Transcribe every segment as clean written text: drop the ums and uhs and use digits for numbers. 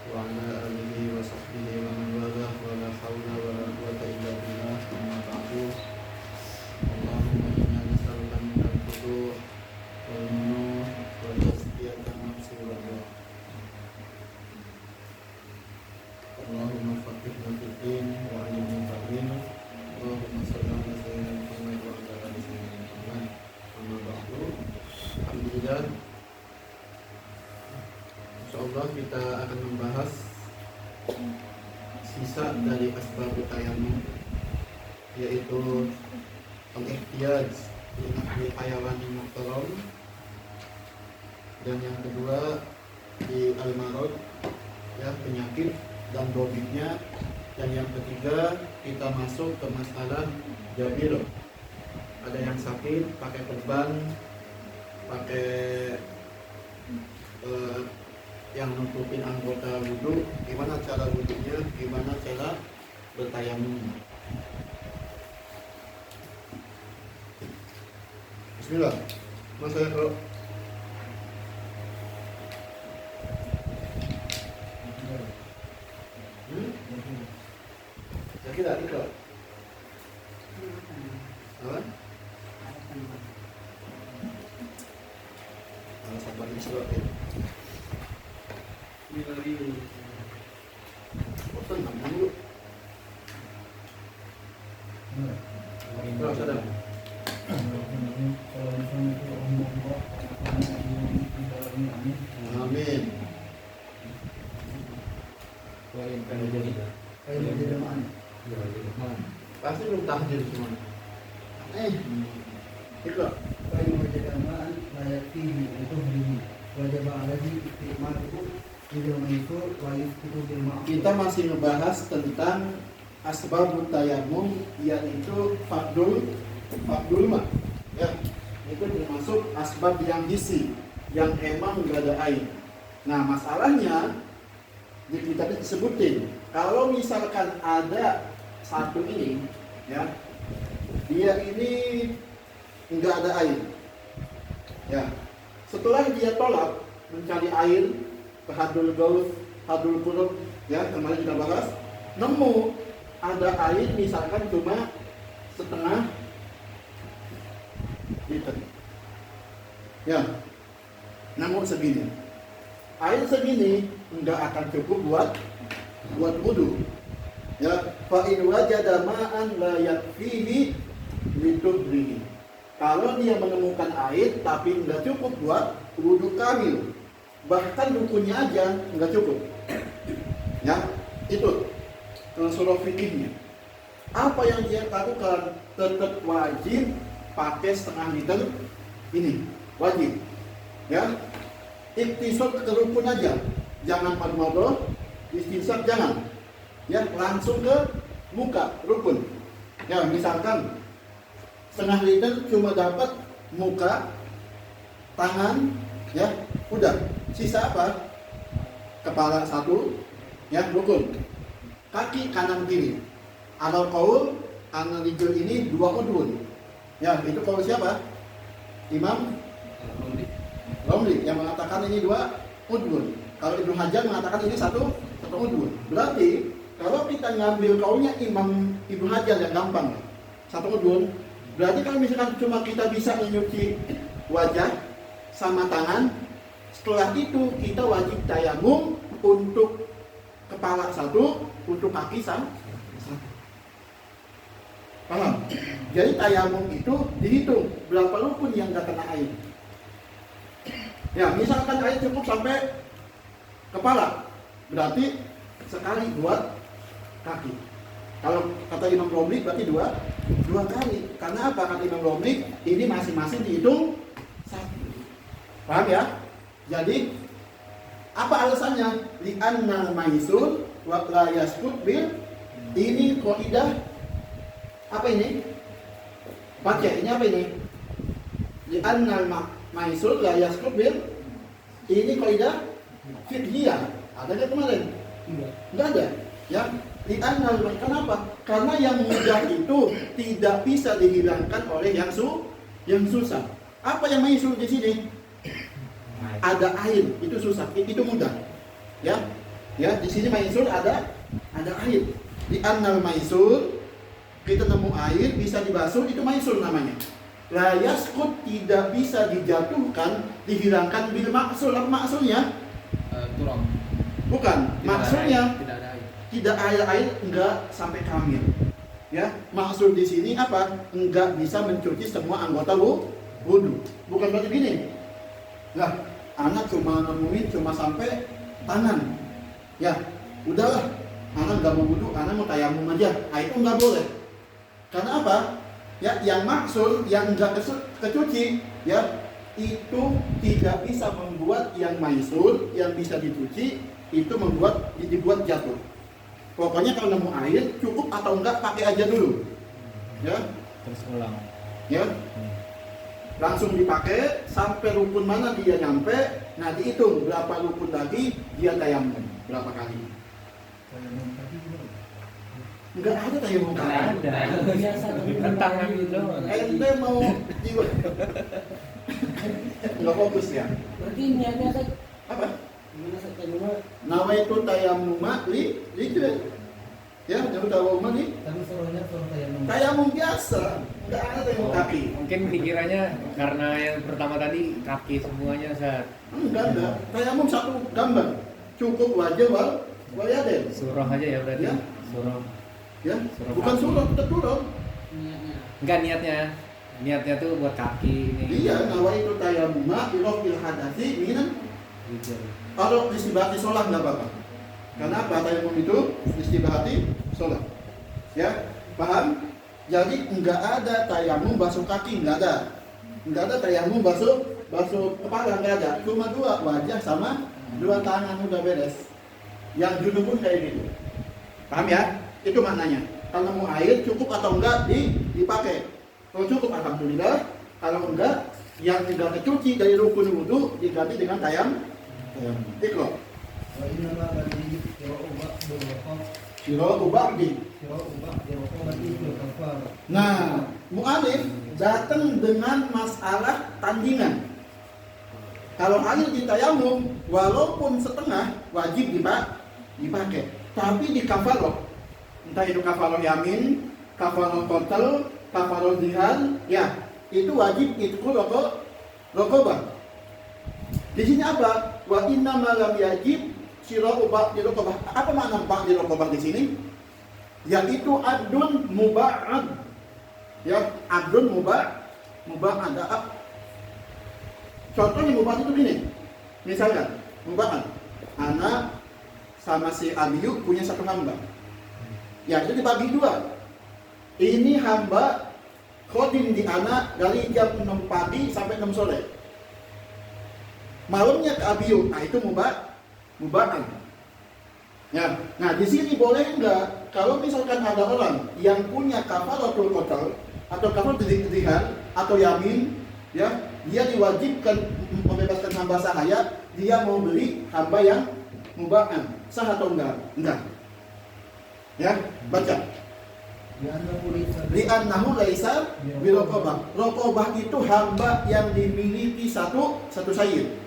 وعلى آله وصحبه ومن والاه ولا حول ولا قوة إلا بالله أما بعد اللهم إنا نسألك منك الخضوع والنور وتزكية النفس والروح اللهم فقهنا في الدين وعلمنا تأويله اللهم صل على سيدنا محمد وعلى آل سيدنا محمد أما بعد alhamdulillah. Insyaallah kita akan membahas sisa dari asbab tayammum, yaitu al-ihtiyaj li hayawanin muhtaram, dan yang kedua di al-marad, ya, penyakit dan dobitnya, dan yang ketiga kita masuk ke masalah jabir. Ada yang sakit pakai perban, pakai yang nutupin anggota wudhu, gimana cara wudhunya, gimana cara bertayamum. Bismillah. Mas saya kalau sakit tak itu? Apa? Sabar Isra ya. Bosan nggak dulu. Terus ada. Amin. Pasti belum tahdir semua. Ikut. Kita masih ngebahas tentang asbabut tayammum, yaitu fardul ma. Ya, itu termasuk asbab yang hissi, yang emang gak ada air. Nah, masalahnya kita disebutin kalau misalkan ada satu ini, ya, dia ini nggak ada air, ya. Setelah dia tolak mencari air ke hadul gaus, hadul qulub, ya, kemarin kita bahas, nemu ada air misalkan cuma setengah liter, ya, nemu segini. Air segini nggak akan cukup buat wudu, ya. Fa in wajada ma'an la yakfihi litudrihi. Kalau dia menemukan air tapi nggak cukup buat wudu kamil, bahkan rukunnya aja nggak cukup, ya, itu surah fikihnya. Apa yang dia lakukan? Tetap wajib pakai setengah liter ini, wajib, ya. Iktisad ke rukun aja, jangan madmadah, istinsaq jangan, ya, langsung ke muka rukun, ya. Misalkan setengah liter cuma dapat muka, tangan, ya, udah. Sisa apa? Kepala satu, ya, rukun. Kaki kanan kiri. Alal qaul an-rijl ini 2 udhun. Ya, itu qaul siapa? Imam Romli yang mengatakan ini 2 udhun. Kalau Ibnu Hajar mengatakan ini satu udhun. Berarti kalau kita ngambil qaulnya Imam Ibnu Hajar yang gampang, 1 udhun. Berarti kalau misalkan cuma kita bisa menyuci wajah sama tangan, setelah itu kita wajib tayamum untuk kepala 1, untuk kaki 1. Paham? Jadi tayamum itu dihitung berapa rukun yang nggak kena air. Ya, misalkan air cukup sampai kepala, berarti sekali buat kaki. Kalau kata Imam Romli berarti dua kali. Karena apa? Kata Imam Romli ini masing-masing dihitung 1. Paham ya? Jadi apa alasannya? Li'annal maisul wa la yaskut bil. Ini kaidah apa ini? Baca ini apa ini? Li'annal maisul la yaskut bil. Ini kaidah fiqhiyah. Ada nggak kemarin? Enggak ada. Ya. Li'annal, kenapa? Karena yang mudah itu tidak bisa dihilangkan oleh yang susah. Apa yang maisul di sini? Ada air, itu susah, itu mudah. Ya. Ya, di sini maisur ada air. Di annal maisur kita nemu air bisa dibasuh, itu maisur namanya. La yaskut, tidak bisa dijatuhkan, dihilangkan bil maksur. Apa maksudnya? Turun. Bukan, maksudnya Tidak ada air. tidak ada air, enggak sampai kamil. Ya, maksud di sini apa? Enggak bisa mencuci semua anggota wudu. Bukan berarti gini. Lah, anak cuma nemuin cuma sampai tangan. Ya, udahlah. Anak enggak mau wudu, anak mau tayamum aja. Nah, itu enggak boleh. Karena apa? Ya, yang maksud yang enggak kecuci, ya, itu tidak bisa membuat yang maisur yang bisa dicuci itu dibuat jatuh. Pokoknya kalau nemu air cukup atau enggak pakai aja dulu, ya. Terus ulang. Ya, langsung dipakai sampai rukun mana dia nyampe. Nah, dihitung berapa rukun lagi dia tayamum berapa kali. Tayamum tadi gimana? Enggak ada tayamum kali. Ada. Biasa tapi Tangan gitu. Ente mau jiwa. Enggak fokus ya. Berarti niatnya saya Apa? gimana saya tayamum? Nawaitu tayamuma li ya, jangan tayamum li Tapi suruhnya suruh tayamum. tayamum biasa, enggak ada tayamum kaki. Mungkin pikirannya karena yang pertama tadi kaki semuanya Ustaz. Enggak. Tayamum satu gambar. Cukup wajah wal yaden. Surah aja ya berarti. Ya. Surah. Ya, Surah bukan kaki. surah, tetap surah. Niatnya. Enggak niatnya. Niatnya tuh buat kaki ini. Iya, nawaitu tayamuma ilofil hadasi minan. Gitu. Kalau istibahati sholat nggak apa-apa. Karena apa? Tayamum itu istibahati sholat. Ya, paham? Jadi nggak ada tayamum basuh kaki, nggak ada. Nggak ada tayamum basuh kepala, nggak ada. Cuma dua, wajah sama dua tangan, udah beres. Yang junub pun kayak gitu. Paham ya? Itu maknanya. Kalau mau air cukup atau enggak dipakai. Kalau cukup alhamdulillah. Kalau enggak, yang tinggal kecuci dari rukun wudu diganti dengan tayamum. Ikro. Wa inna ma badi ubah berwakaf Siro ubahdi. ubah berwakaf badi berkafar. Nah, mu'alif datang dengan masalah tandingan. Kalau air di tayamum, walaupun setengah wajib dipakai. Tapi di kafaroh, entah itu kafaroh yamin, kafaroh total, kafaroh zihan, ya itu wajib itu rokobah. Di sini apa? Wa inna malam yajib siro ubah di rokobah. Apa makna ubah di rokobah di sini? Yaitu adun muba'ad. Ya, adun muba'ad. Contohnya muba'ad itu gini. Misalkan, muba'ad. Anak sama si Abiyu punya satu hamba. Ya, itu dibagi dua. Ini hamba khodim di anak dari jam 6 pagi sampai 6 sore. Malamnya ke Abiyu, nah itu muba'ad. Ya, nah di sini boleh enggak kalau misalkan ada orang yang punya kafaratul qatl atau kafaratul zihan atau yamin, ya, dia diwajibkan membebaskan hamba sahaya, dia mau beli hamba yang muba'ad, sah atau enggak? Enggak. Ya, baca. Li'annahu laisa birokobah. Rokobah itu hamba yang dimiliki satu sayyid.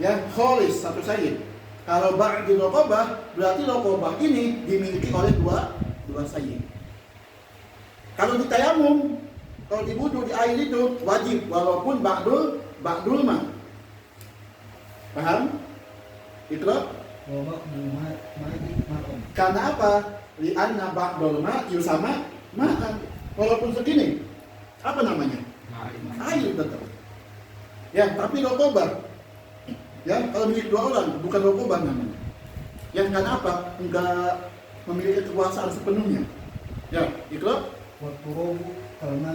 Ya, kholis satu sayyid. Kalau ba'di rokobah, berarti rokobah ini dimiliki oleh dua sayyid. Kalau di tayamum, kalau di wudu di air itu wajib walaupun ba'dul ma. Paham? Ikra? Karena apa? Li'anna ba'dul ma yusama ma'an. Walaupun segini, apa namanya? Air tetap. Ya, tapi rokobah. Ya, kalau milik dua orang, bukan rokobah namanya. Yang karena apa? Enggak memiliki kekuasaan sepenuhnya. Ya, ikra?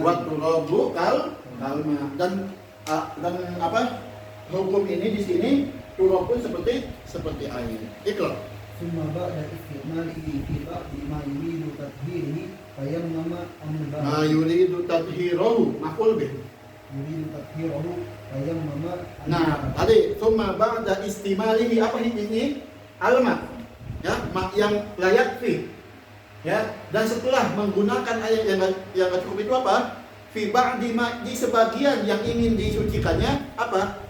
Waktu robu kalma. Dan apa? Hukum ini di sini turun pun seperti air. Ikra? ثم بعد استعماله في بعض ما يريد تطهيره فيمنع عن الباب. Ma yuridu tadhhirahu maf'ul bih. يريد تطهيره فيمنع عن Nah, tadi summa ba'da istimalihi apa ini? Alma. Ya, yang layak fi. Ya, dan setelah menggunakan air yang cukup itu apa? Fi ba'di ma, di sebagian yang ingin disucikannya apa?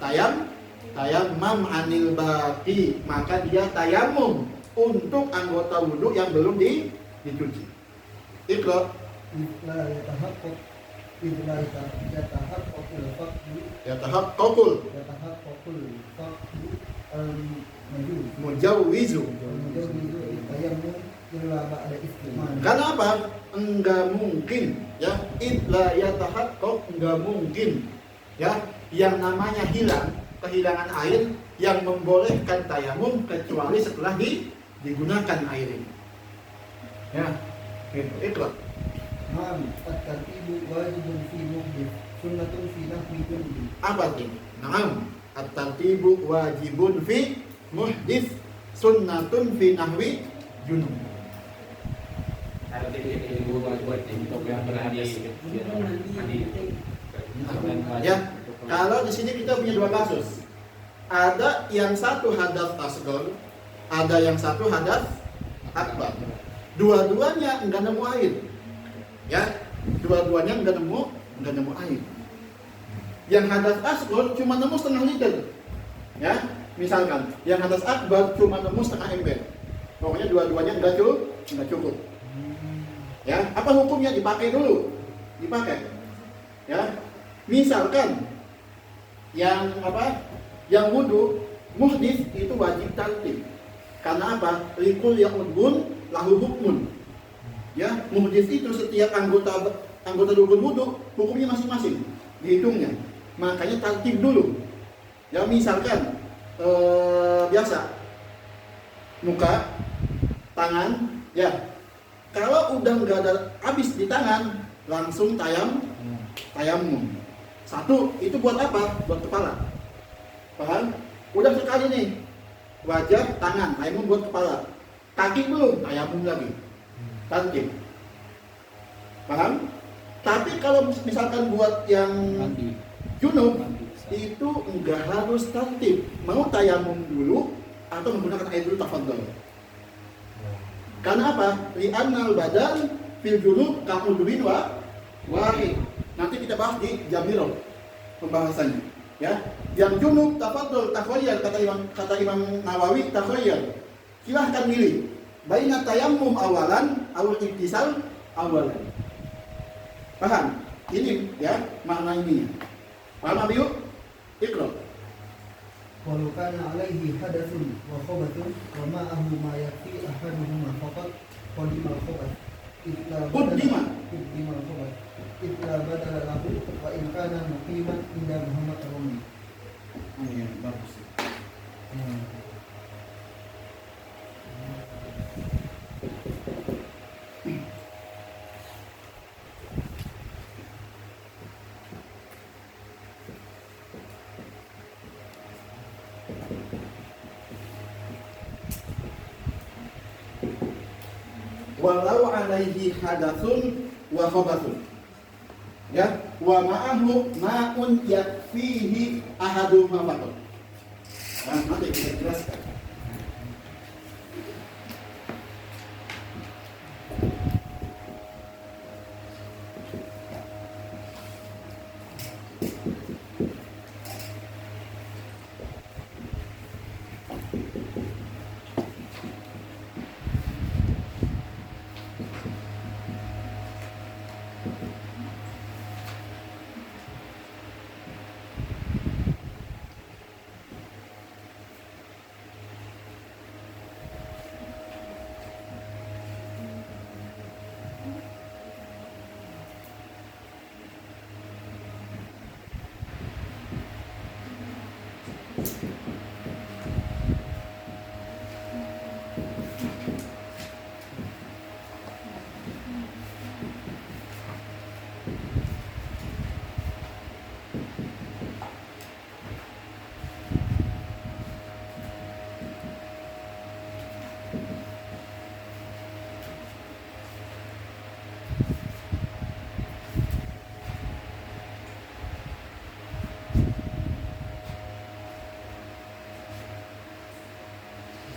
tayammam anil baqi, maka dia tayamum untuk anggota wudhu yang belum dicuci. Iqra. La yatahaqqaq idla yatahaqqaqul faqdu Yatahaqqaqul yatahaqqaqul faqdu al-majuz mujawwizu. al-mujawwizu tayammum illa ba'da istimal. Karena apa? Enggak mungkin ya, idla yatahaqqaq, enggak mungkin ya yang namanya kehilangan air yang membolehkan tayamum kecuali setelah digunakan air ini. Ya, itu. Naam, at-tartibu wajibun fi muhdith, sunnatun fi nahwi jundi. Apa ini? Naam, at-tartibu wajibun fi muhdits, sunnatun fi nahwi junub. Ya, kalau di sini kita punya dua kasus. Ada yang satu hadas asghar, ada yang satu hadas akbar. Dua-duanya enggak nemu air. Ya, dua-duanya enggak nemu air. Yang hadas asghar cuma nemu setengah liter. Ya, misalkan yang hadas akbar cuma nemu setengah ember. Pokoknya dua-duanya enggak cukup. Ya, apa hukumnya? Dipakai dulu. Dipakai. Ya. Misalkan yang wudu muhdits itu wajib tartib. Karena apa? Likul ya'udun lahu hukmun. Ya, muhdits itu setiap anggota rukun wudu hukumnya masing-masing, dihitungnya. Makanya tartib dulu. Ya, misalkan biasa muka, tangan, ya. Kalau udah nggak ada habis di tangan, langsung tayamum. Satu, itu buat apa? Buat kepala. Paham? Udah sekali nih. Wajah, tangan, tayamum buat kepala. Kaki belum, tayamum lagi. Tartib. Paham? Tapi kalau misalkan buat yang junub, itu enggak harus tartib. Mau tayamum dulu atau menggunakan air dulu, tafadhol. Karena apa? Li'annal badan fil junub ka'udwin wahid. Nanti kita bahas di Jamiroh pembahasannya. Ya, yang junub tafadhol takhayyal, kata Imam Nawawi, takhayyal. Silahkan milih. Baina tayammum awalan atau iktisal awalan. Paham? Ini ya makna ininya. Paham Abi? Iqra. Walau kana alaihi hadasun wa khabathun wa ma'ahu ma yakfi ahaduhuma faqat qadima al-khabath Quddima al-khabath illa badala lahu wa in kana muqiman inda Muhammad Rumi. ya, bagus. Walau alaihi hadatsun wa khabathun. Ya, wa ma'ahu ma'un yakfihi ahaduhuma faqat. Nah, nanti kita jelaskan.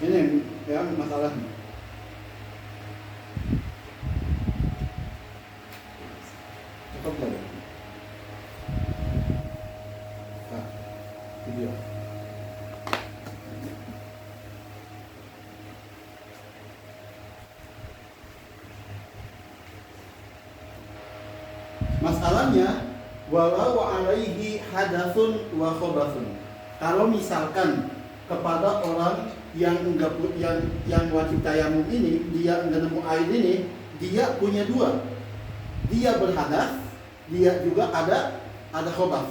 Ini ya masalahnya. Cukup lagi. Nah, video. Masalahnya walau alaihi hadatsun wa khabathun. Kalau misalkan kepada orang yang wajib tayamum ini, dia enggak nemu air ini, dia punya dua. Dia berhadas, dia juga ada khabath.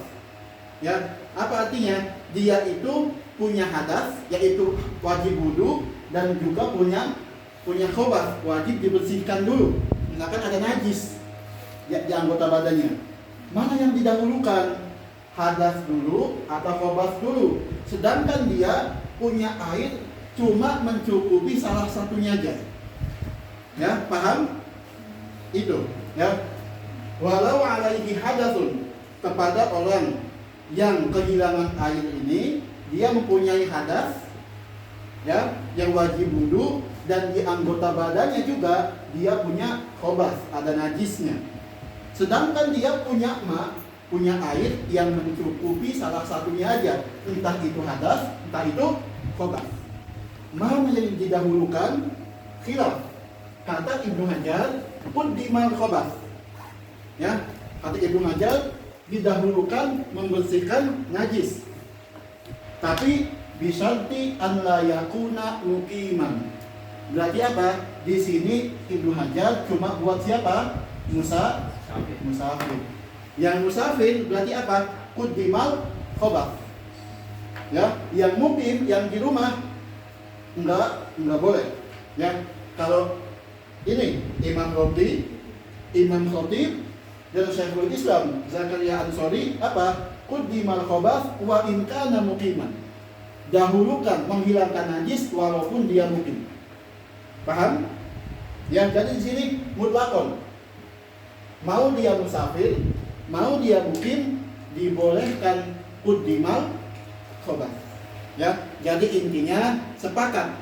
Ya, apa artinya? Dia itu punya hadas, yaitu wajib wudu, dan juga punya khabath, wajib dibersihkan dulu. Misalkan ada najis di anggota badannya. Mana yang didahulukan? Hadas dulu atau khabath dulu? Sedangkan dia punya air cuma mencukupi salah satunya aja. Ya, paham? Itu, ya. Walau alaihi hadatsun, kepada orang yang kehilangan air ini, dia mempunyai hadas, ya, yang wajib wudu, dan di anggota badannya juga dia punya khabath, ada najisnya. Sedangkan dia punya air yang mencukupi salah satunya aja, entah itu hadas, entah itu khabath. Mana yang didahulukan? Khilaf. Kata Ibnu Hajar, quddimal khabath. Ya, kata Ibnu Hajar, didahulukan membersihkan najis. Tapi bisyarti an la yakuna muqiman. Berarti apa? Di sini Ibnu Hajar cuma buat siapa? Musafir. Yang musafir berarti apa? Quddimal khabath. Ya, yang mukim, yang di rumah enggak boleh. Ya, kalau ini Imam Romli, Imam Khatib, dan Syekhul Islam Zakaria Ansori apa? Quddimal khabath wa in kana muqiman. Dahulukan menghilangkan najis walaupun dia mukim. Paham? Ya, jadi di sini mutlakon. Mau dia musafir, mau dia mukim, dibolehkan quddimal khabath. Ya, jadi intinya sepakat.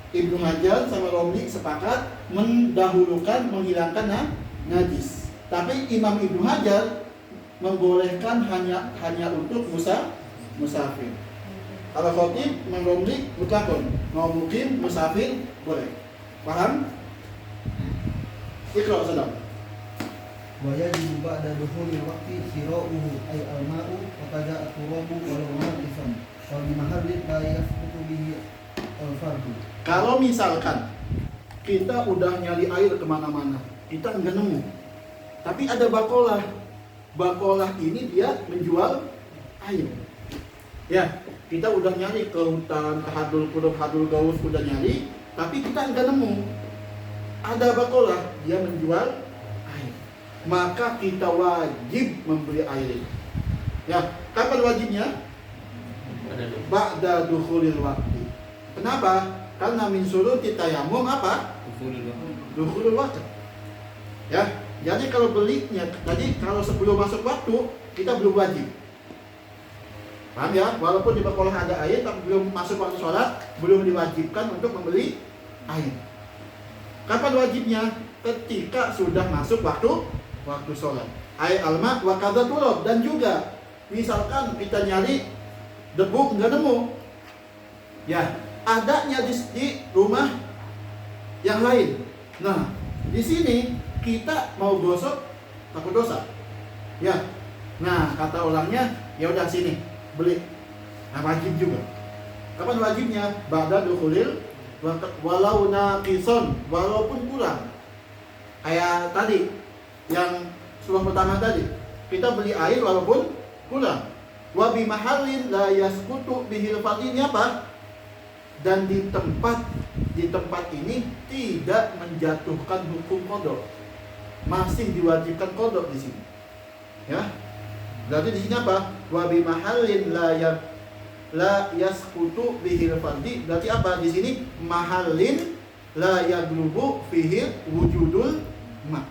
Ibnu Hajar sama Romli sepakat mendahulukan menghilangkan najis. Tapi Imam Ibnu Hajar membolehkan hanya untuk musafir. Kalau Khatib Imam Romli mutlakon, mau mukim, musafir boleh. Paham? Iqra sedang. Wa yajibu ba'da dukhulil waqti shira'uhu ay al-ma'u wa kada at-turabu walau naqisan wa bi mahallin la yasqutu bihi al-fardu. Kalau misalkan kita udah nyari air kemana-mana, kita nggak nemu, tapi ada bakolah. Bakolah ini dia menjual air. Ya, kita udah nyari ke hutan, ke hadul qurub, hadul gaus, udah nyari, tapi kita nggak nemu. Ada bakolah, dia menjual air. Maka kita wajib membeli air. Ya, kapan wajibnya? Ba'da dukhulil waqti. Kenapa? Karena min syuruti tayammum apa? Dukhulul waqti. Ya, jadi kalau belinya, tadi kalau sebelum masuk waktu kita belum wajib. Paham ya? Walaupun di bakolah ada air, tapi belum masuk waktu sholat, belum diwajibkan untuk membeli air. Kapan wajibnya? Ketika sudah masuk waktu sholat. Air alma wa kadza turab, dan juga misalkan kita nyari debu nggak nemu, ya adanya di rumah yang lain. Nah, di sini kita mau gosok takut dosa. Ya. Nah, kata orangnya, ya udah sini beli. Nah, wajib juga. Kapan wajibnya? Ba'da dukhulil walau naqison, walaupun kurang. Kayak tadi yang surah pertama tadi, kita beli air walaupun kurang. Wa bi mahallin la yasqutu bihil fardhi, apa? Dan di tempat ini tidak menjatuhkan hukum qada. Masih diwajibkan qada di sini. Ya. Berarti di sini apa? Wa bi mahallin la yasqutu bihil fardhi. Berarti apa di sini? Mahallin la yaglubu fihi wujudul ma.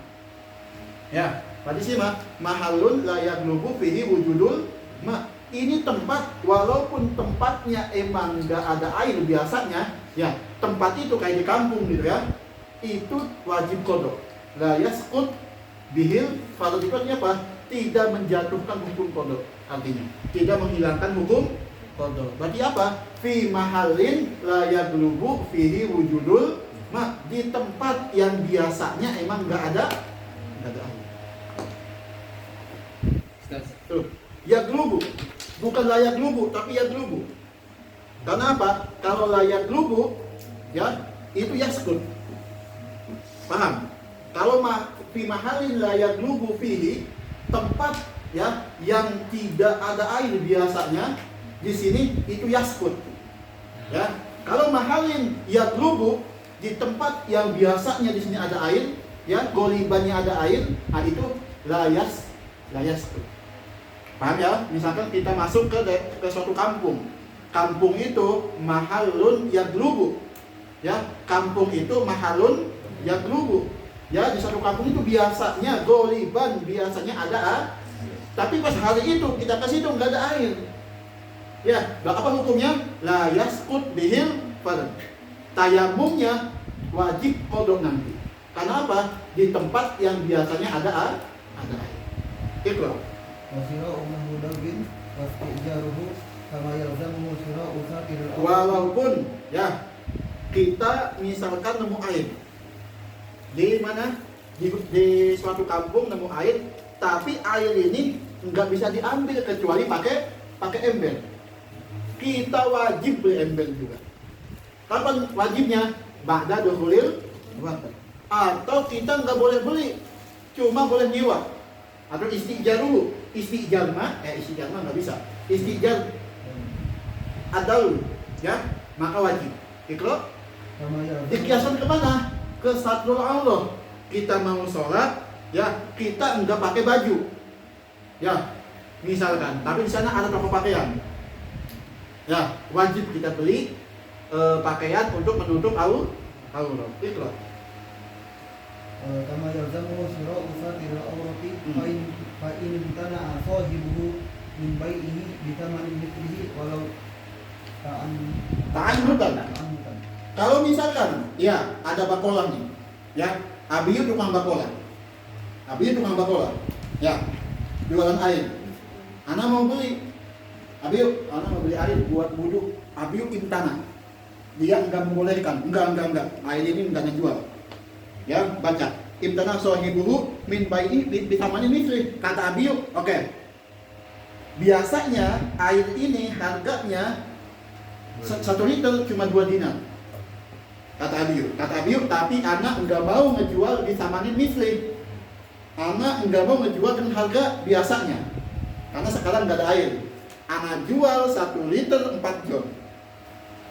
Ya, berarti sini mahallun la yaglubu fihi wujudul ma. Ini tempat, walaupun tempatnya emang nggak ada air biasanya, ya tempat itu kayak di kampung gitu ya, itu wajib qada. La yasqut bihil fardhi, apa? Tidak menjatuhkan hukum qada, artinya tidak menghilangkan hukum qada. Berarti apa? Fi mahallin la yaglubu fihi wujudul ma, di tempat yang biasanya emang nggak ada air. Yaglubu. Bukan layak lubu, tapi yaglubu. Karena apa? Kalau layak lubu, ya, itu yaskut. Paham? Kalau fi mahalin layak lubu fihi, tempat ya yang tidak ada air biasanya, di sini itu yaskut. Ya, kalau mahalin yaglubu di tempat yang biasanya di sini ada air, ya, golibannya ada air, nah itu layaskut. Paham ya? Misalkan kita masuk ke suatu kampung. Kampung itu mahalun yaglubu. Ya, kampung itu mahalun yaglubu. Ya, di suatu kampung itu biasanya goliban, biasanya ada. Tapi pas hari itu kita ke situ nggak ada air. Ya, apa hukumnya? La yaskut bihil farad. Tayamumnya wajib qodok nanti. Karena apa? Di tempat yang biasanya ada air. Iqra. Wasira'u mahmudabin wastijaruhu kama yalzamuhu sira'u sakirul awal. Walaupun ya kita misalkan nemu air di mana, di suatu kampung nemu air, tapi air ini nggak bisa diambil kecuali pakai ember. Kita wajib beli ember juga. Kapan wajibnya? Ba'da dukhulil waqt. Atau kita nggak boleh beli, cuma boleh nyewa. Atau istijaruhu. Istijar mah nggak bisa. Istijar adal, ya, maka wajib. Ikro. Dikiasan kemana? Ke satrul Allah. Kita mau sholat, ya, kita nggak pakai baju, ya, misalkan. Tapi di sana ada toko pakaian, ya, wajib kita beli pakaian untuk menutup aurat. Ikro. Kama yalzamuhu sira'u sakirul awrati fa in tana'a sahibuhu min bai'ihi bi thamanin mithlihi walau ta'annutan. Kalau misalkan, ya, ada bakola nih, ya, Abiyu tukang bakola, ya, jualan air. Ana mau beli, Abiyu, ana mau beli air buat wudhu. Abiyu imtana, dia enggak membolehkan, enggak, air ini enggak ngejual. Ya, baca, imtana sahibuhu min bai'i bi thamanin mithli. Kata Abiyu, oke. Biasanya air ini harganya 1 liter cuma 2 dinar. Kata Abiyu, tapi anak enggak mau ngejual di thamanin mithli. Anak enggak mau ngejual dengan harga biasanya. Karena sekarang enggak ada air. Anak jual 1 liter 4 jon.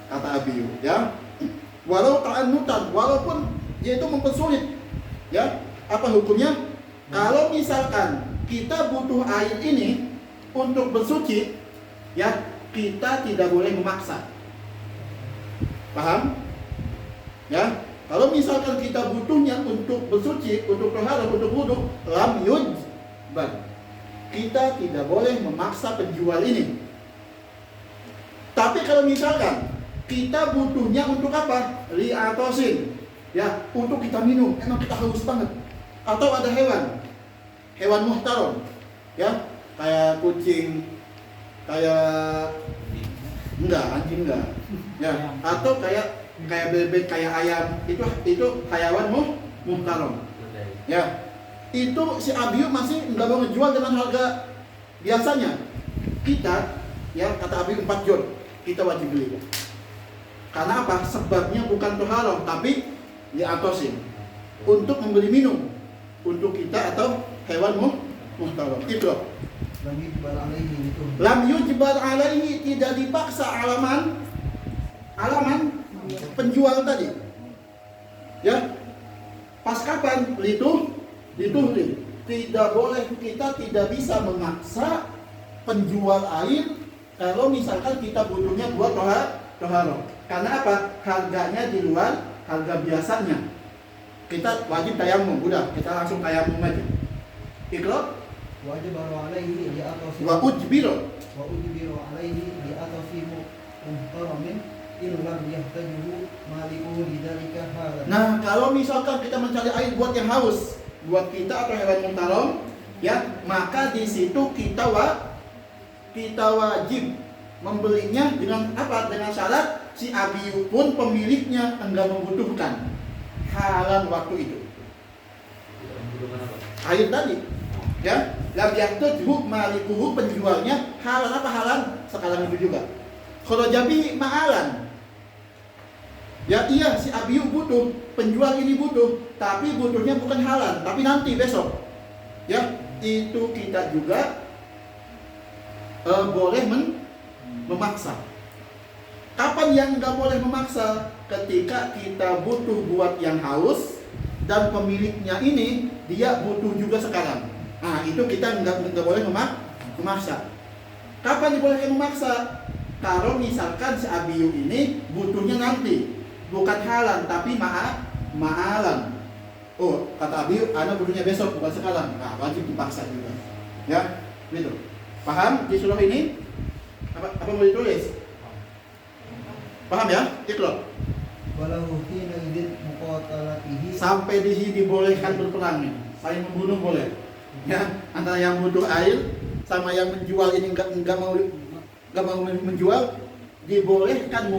Kata Abiyu, ya. Walau ta'annutan, walaupun dia itu mempersulit, ya, apa hukumnya? Kalau misalkan kita butuh air ini untuk bersuci, ya, kita tidak boleh memaksa. Paham? Ya, kalau misalkan kita butuhnya untuk bersuci, untuk taharah, untuk wudu, lam yujbar. Kita tidak boleh memaksa penjual ini. Tapi kalau misalkan kita butuhnya untuk apa? Li'atosin, ya, untuk kita minum, emang kita haus banget. Atau ada hewan muhtaram, ya, kayak kucing, kayak anjing enggak, ya, atau kayak bebek, kayak ayam, itu hayawan muhtaram, ya. Itu si Abiyu masih enggak mau ngejual dengan harga biasanya. Kita, ya, kata Abiyu 4 jon, kita wajib beli. Karena apa? Sebabnya bukan toharoh, tapi diatosin untuk membeli minum untuk kita atau hewan muhtaram. Itu. Lam yujbar alaihi, tidak dipaksa alaman penjual tadi. Ya. Pas kapan? Dituhri. Tidak boleh, kita tidak bisa memaksa penjual air kalau misalkan kita butuhnya buat toharoh. Karena apa? Harganya di luar harga biasanya. Kita wajib tayamum, udah, kita langsung tayamum aja. Ikrar? Wajib alaihi di atas Wa ujbiro alaihi di atas muhtaramin in lam yahtajuhu malikuhu lidzalika hadza. Nah, kalau misalkan kita mencari air buat yang haus, buat kita atau hewan muhtaram, ya, maka di situ kita wajib membelinya dengan apa? Dengan syarat si Abiyu pun pemiliknya enggak membutuhkan halan waktu itu. Air tadi, Ya, lam yaqtudhu malikuhu, penjualnya halal apa halal? Sekarang itu juga. Kalau jabi ma'alan. Ya iya si Abiu butuh, penjual ini butuh, tapi butuhnya bukan halal, tapi nanti besok. Ya, itu kita juga boleh memaksa. Kapan yang nggak boleh memaksa? Ketika kita butuh buat yang haus dan pemiliknya ini dia butuh juga sekarang. Nah itu kita nggak boleh memaksa. Kapan dibolehkan memaksa? Kalau misalkan si Abiu ini butuhnya nanti, bukan halan tapi ma'alan. Oh kata Abiu, ana butuhnya besok bukan sekarang. Nah wajib dipaksa juga. Ya, gitu. Paham di surah ini? Apa mau ditulis? Paham ya? Iqra. Walahu hina idzin muqatalatihi, Sampai di sini dibolehkan berperang nih. Saling membunuh boleh. Ya, antara yang butuh air sama yang menjual ini enggak mau menjual, dibolehkan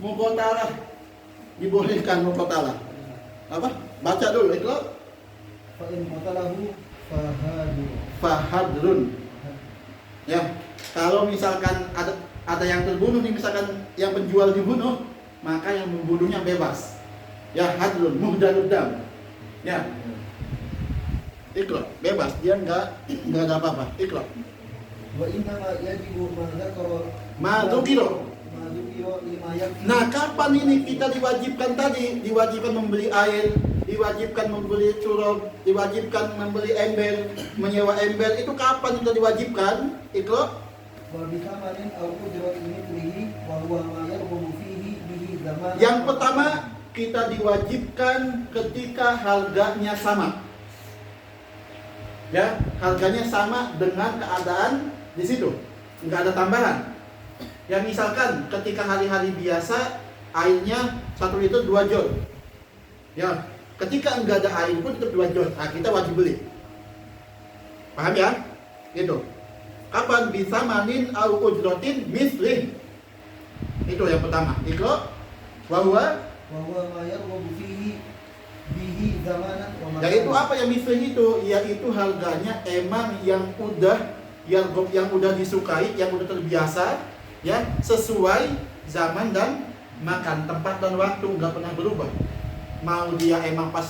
muqatalah. Dibolehkan muqatalah. Apa? Baca dulu Iqra. fa in qatalahu Fahadrun. Ya, kalau misalkan ada yang terbunuh nih, misalkan yang penjual dibunuh, maka yang membunuhnya bebas. Ya, hadrun muhdarud dam. Ya. Iqra, bebas, dia enggak ada apa-apa. Iqra. wa inna ma yajibu ma dzakara Madzukiro. lima yakfi. Nah, kapan ini kita diwajibkan tadi? Diwajibkan membeli air, diwajibkan membeli curug, diwajibkan membeli ember, menyewa ember. Itu kapan kita diwajibkan? Iqra. wa bisamanin aw ujratin mithlihi wa huwa ma yarghabu fihi bihi zaman. Yang pertama, kita diwajibkan ketika harganya sama. Ya, harganya sama dengan keadaan di situ. Enggak ada tambahan. Ya misalkan ketika hari-hari biasa airnya 1 liter 2 jol. Ya, ketika enggak ada air pun tetap 2 jol. Nah, kita wajib beli. Paham ya? Gitu. Kapan bisa manin au ujratin mislih. Itu yang pertama. Iqra bahwa wa huwa ma yarghabu fihi bihi zamanan wa makanan. yaitu apa yang mislih itu? Yaitu harganya emang yang udah disukai, yang udah terbiasa, ya, sesuai zaman dan makan, tempat dan waktu, nggak pernah berubah. Mau dia emang pas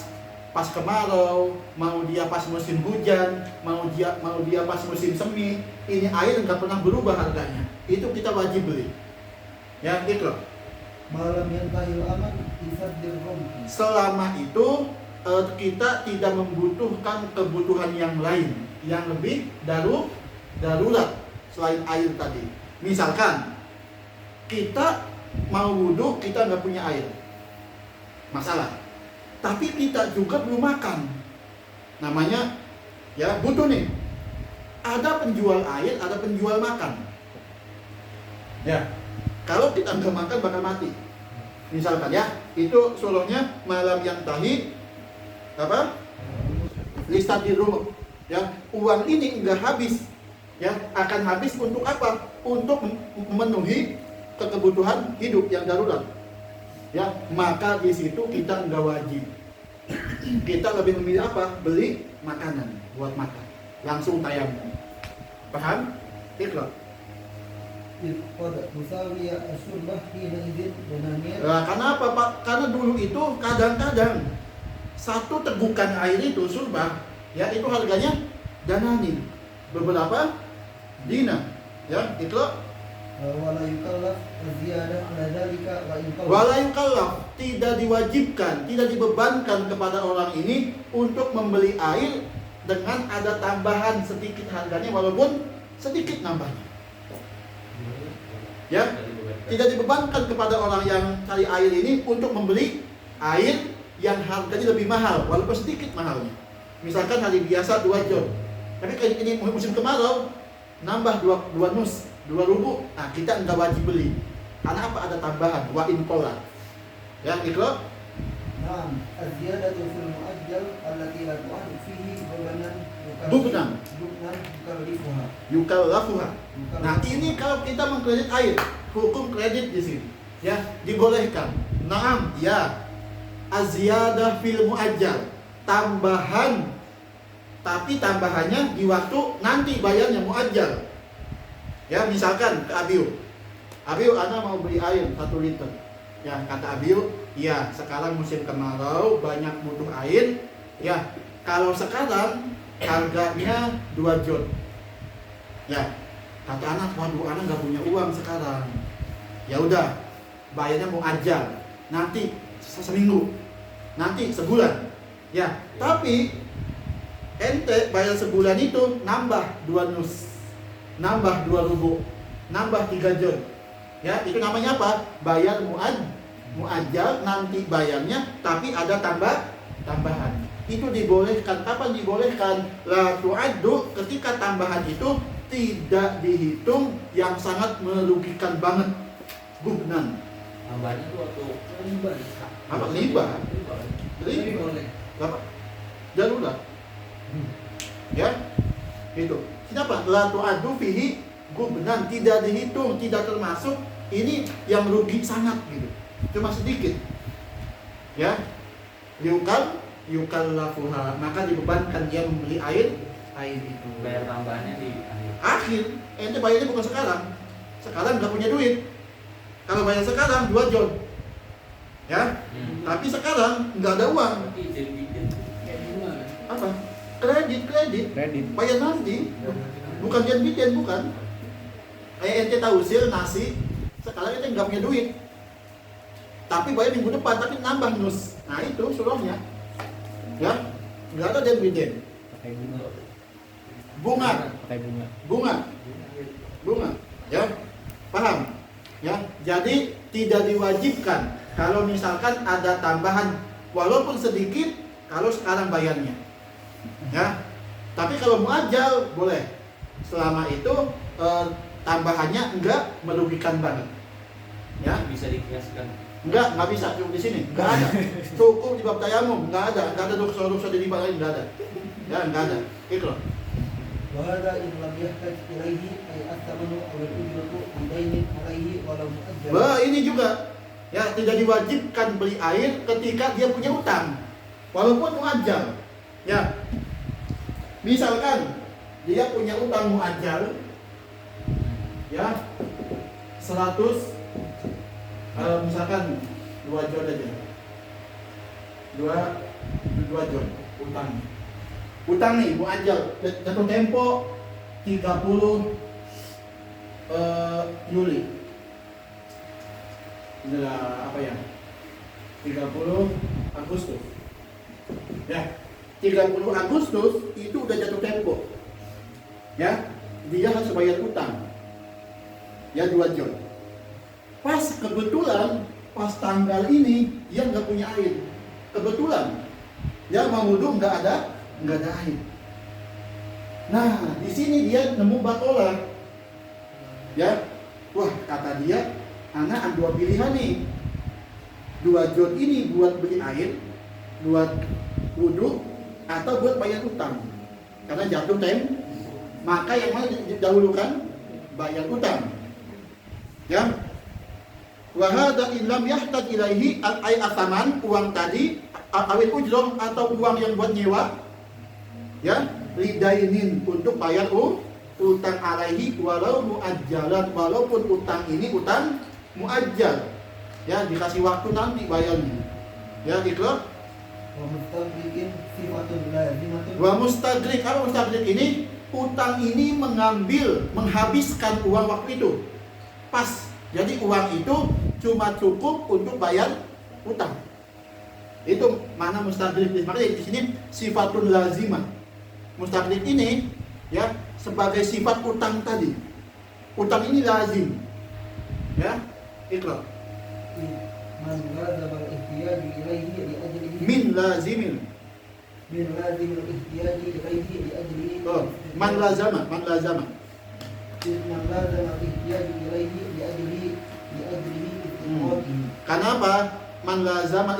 kemarau, mau dia pas musim hujan, mau dia pas musim semi, ini air nggak pernah berubah harganya. Itu kita wajib beli. Ya, Iqra. malam yang tahil aman isaddir rumhi. Selama itu kita tidak membutuhkan kebutuhan yang lain yang lebih darurat selain air tadi. Misalkan kita mau wudhu, kita nggak punya air, masalah. Tapi kita juga belum makan, namanya ya butuh nih. Ada penjual air, ada penjual makan. Ya, kalau kita nggak makan bakal mati. Misalkan ya, itu solonya malam yang tahi apa? Listat di rumah. Ya, uang ini nggak habis. Ya, akan habis untuk apa? Untuk memenuhi kebutuhan hidup yang darurat. Ya, maka di situ kita nggak wajib. Kita lebih memilih apa? Beli makanan buat makan. Langsung tayamum. Paham? Iqra. qad tusawiya as-surbah hina idzin dananir. Nah, karena apa Pak? Karena dulu itu kadang-kadang satu tegukan air itu surbah, ya itu harganya dananir. Beberapa dinar. Ya, itu wala yukallaf ziyadah ala dzalika wa in qalla. wala yukallaf, tidak diwajibkan, tidak dibebankan kepada orang ini untuk membeli air dengan ada tambahan sedikit harganya walaupun sedikit nambahnya. Ya, tidak dibebankan kepada orang yang cari air ini untuk membeli air yang harganya lebih mahal walaupun sedikit mahalnya. Misalkan hari biasa 2 jol, tapi kalau ini musim kemarau nambah 2 nus, 2 rubu. Nah, kita nggak wajib beli. Karena apa? Ada tambahan wa in qalla. Ya, Iqra. Naam, az-ziyadatu fil mu'ajjal allati la tu'addu fihi Dubnan yukallifuha. yukallafuha. Nah, ini kalau kita mengkredit air, hukum kredit di sini. Ya, dibolehkan. Naam, ya. Az-ziyadah fil mu'ajjal, tambahan tapi tambahannya di waktu nanti bayarnya muajjal. Ya, misalkan ke Abiu, ana mau beli air 1 liter. Ya, kata Abiu, ya sekarang musim kemarau banyak butuh air. Ya, kalau sekarang harganya 2 jon. Ya, kata anak, waduh anak nggak punya uang sekarang. Ya udah, bayarnya muajjal. Nanti seminggu, nanti sebulan. Ya, tapi ente bayar sebulan itu nambah 2 nus, nambah 2 rubu, nambah 3 jon. Ya, itu namanya apa? Bayar muajjal, nanti bayarnya tapi ada tambahan. Itu dibolehkan. Kapan dibolehkan? La tu'addu, ketika tambahan itu tidak dihitung yang sangat merugikan banget. Gubnan. Tambahannya tuh waktu Riba. Apa? Riba. Tapi boleh. Apa? Darurat. Ya, itu. Kenapa? La tu'addu fihi gubnan, tidak dihitung, tidak termasuk ini yang rugi sangat gitu. Cuma sedikit. Ya. Yukallafuha, maka dibebankan dia membeli air itu. bayar tambahannya di akhir. Akhir, ente bayarnya bukan sekarang. Sekarang nggak punya duit. Kalau bayar sekarang 2 jon. Ya. Tapi sekarang nggak ada uang. Berarti jadi Kayak bunga kan? Apa? Kredit. Kredit. Bayar nanti. Bukan dividen, bukan. Kayak ente tahu usil nasi, sekarang ente nggak punya duit. Tapi bayar minggu depan, tapi nambah nus. Nah itu suruhnya. Ya, nggak ada dividen. Pakai bunga. Bunga, Pakai bunga. bunga. Ya, paham? Ya, jadi tidak diwajibkan kalau misalkan ada tambahan, walaupun sedikit, kalau sekarang bayarnya. Ya, tapi kalau muajjal boleh. Selama itu tambahannya enggak merugikan banget. Ya, bisa dikiaskan. nggak bisa cukup di sini, nggak ada. Cukup di bab tayamum, nggak ada dosa-dosa di riba lain, nggak ada. Ya, nggak ada. Ikhlas. Wa hadha in lam yahtaj ilaihi ay at-thamanu aw al-ujratu bidainin alaihi walau muajjal. Bah, ini juga ya tidak diwajibkan beli air ketika dia punya utang, walaupun muajjal. Ya, misalkan dia punya utang muajjal, ya 100. Misalkan 2 jon aja, 2 jon utang nih muajjal, jatuh tempo 30 Juli. Inilah apa ya? 30 Agustus. Ya, 30 Agustus itu udah jatuh tempo. Ya, dia harus bayar utang. Ya 2 jon. Pas kebetulan pas tanggal ini dia nggak punya air. Kebetulan dia mau wudhu nggak ada air. Nah, di sini dia nemu batolah. Ya, wah kata dia, anak ada 2 pilihan nih. 2 jon ini buat beli air, buat wudhu, atau buat bayar utang. Karena jatuh tempo, maka yang mana didahulukan? Bayar utang. Ya. Wa hadza in lam yahtaj ilaihi ay athaman, uang tadi, awil ujroh atau uang yang buat nyewa, ya, lidainin untuk bayar utang alaihi walau muajjalan, walaupun utang ini utang muajjal, ya, dikasih waktu nanti bayarnya. Ya, ikhlas. Wa mustaqriqin sifatun lazimatun. Wa mustagrik, kalau mustagrik ini utang ini menghabiskan uang waktu itu. Pas. Jadi uang itu cuma cukup untuk bayar utang. Itu mana mustagrik. Makanya di sini sifatun lazimah. Mustagrik ini ya sebagai sifat utang tadi. Utang ini lazim. Ya, ikhlas. Man lazama al-ihtiyaj ilaihi li ajlihi Min lazimin. min lazim al-ihtiyaj ilaihi li ajlihi. Oh, man lazama. Man lazama al-ihtiyaj ilaihi li ajlihi istiqamatihi. Karena apa? Man lazama,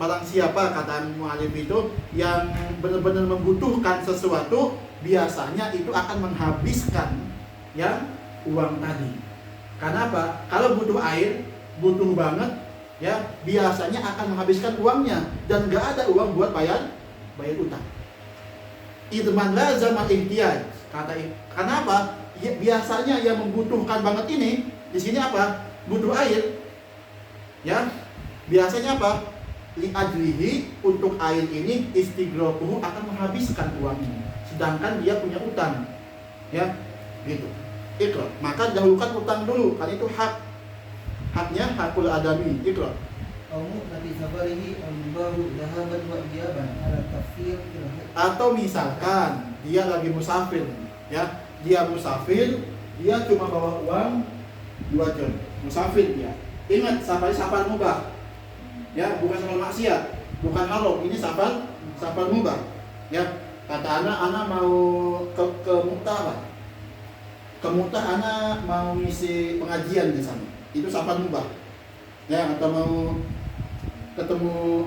barang siapa, kata mu'alif itu, yang benar-benar membutuhkan sesuatu, biasanya itu akan menghabiskan ya uang tadi. Karena apa? Kalau butuh air, butuh banget, ya biasanya akan menghabiskan uangnya dan nggak ada uang buat bayar utang. idman lazama ihtiyaj. Kenapa? Ya, biasanya yang membutuhkan banget ini di sini apa? Butuh air. Ya. Biasanya apa? Li ajlihi, untuk air ini istighraquhu, akan menghabiskan uang ini. Sedangkan dia punya utang. Ya. Gitu. Iqra. Maka dahulukan utang dulu, karena itu haknya hakul adami. Iqra. Au mu'nati safarihi al-mubahu dhahaban wa iyaban ala tafsir Atau misalkan dia lagi musafir, ya, dia musafir, dia cuma bawa uang 2 jon, musafir dia. Ingat, safar mubah, ya, bukan safar maksiat, bukan haram. Ini safar mubah, ya. Kata anak mau ke Mu'tah, apa? Ke Mu'tah, anak mau ngisi pengajian di sana. Itu safar mubah, ya. Atau mau ketemu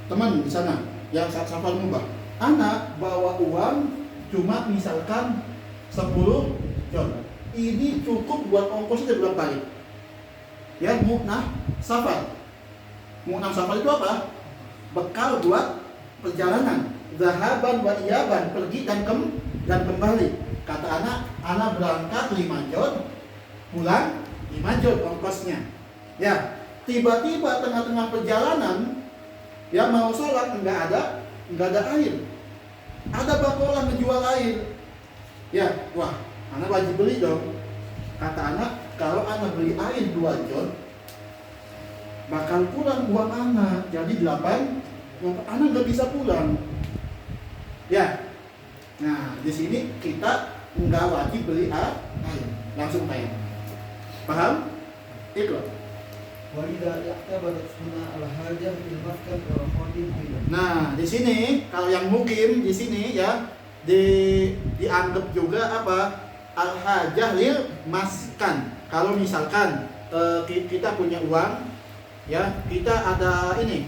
teman di sana, yang safar mubah. Anak bawa uang cuma misalkan 10 jon. Ini cukup buat ongkosnya bulan balik. Ya, mu'nah safar. Mu'nah safar itu apa? Bekal buat perjalanan. Zahaban wa iyaban, pergi dan kembali. Kata anak berangkat 5 jon, pulang 5 jon ongkosnya. Ya, tiba-tiba tengah-tengah perjalanan, ya, mau sholat enggak ada air. Ada bakola menjual air. Ya, wah, anak wajib beli dong. Kata anak, kalau anak beli air 2 jon, bakal pulang uang anak. Jadi 8, anak nggak bisa pulang. Ya, nah di sini kita nggak wajib beli air, langsung bayar. Paham? Ikut. walidha ya'tabarat sunna al-hajah bil maskan wa qadim bilah. Nah, di sini kalau yang mukim di sini ya dianggap juga apa? Al-hajah lil maskan. Kalau misalkan kita punya uang, ya, kita ada ini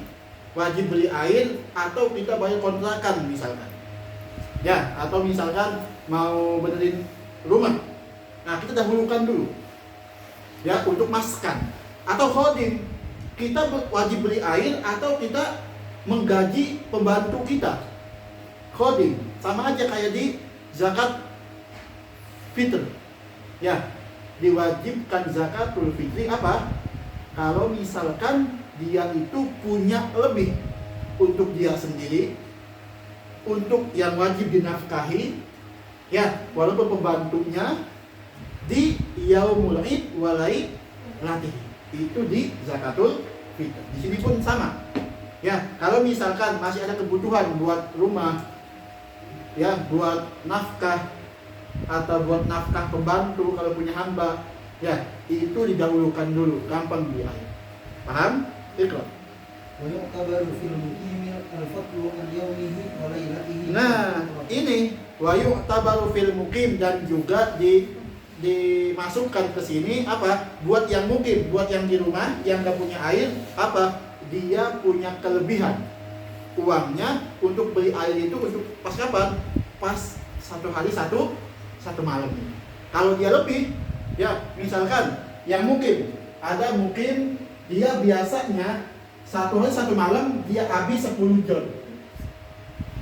wajib beli air atau kita bayar kontrakan misalkan. Ya, atau misalkan mau benerin rumah. Nah, kita dahulukan dulu. Ya, untuk maskan. Atau khodim, kita wajib beli air atau kita menggaji pembantu kita. Khodim, sama aja kayak di zakat fitr. Ya, diwajibkan zakatul fitri apa? Kalau misalkan dia itu punya lebih untuk dia sendiri, untuk yang wajib dinafkahi, ya, walaupun pembantunya di yaumul id walai latih. Itu di zakatul fitr. Di sini pun sama. Ya, kalau misalkan masih ada kebutuhan buat rumah, ya, buat nafkah atau buat nafkah pembantu kalau punya hamba, ya, itu didahulukan dulu, gampang beli air. Paham? Ikut. Wa yu'tabaru fil muqimi al-fadlu an yawmihi wa lailatihi. Nah, ini wa yu'tabaru fil muqim, dan juga dimasukkan ke sini apa? Buat yang mukim, buat yang di rumah yang nggak punya air, apa? Dia punya kelebihan uangnya untuk beli air itu untuk pas kapan? Pas 1 hari 1 malam ini. Kalau dia lebih, ya, misalkan yang mukim, ada mukim dia biasanya 1 hari 1 malam dia habis 10 jon.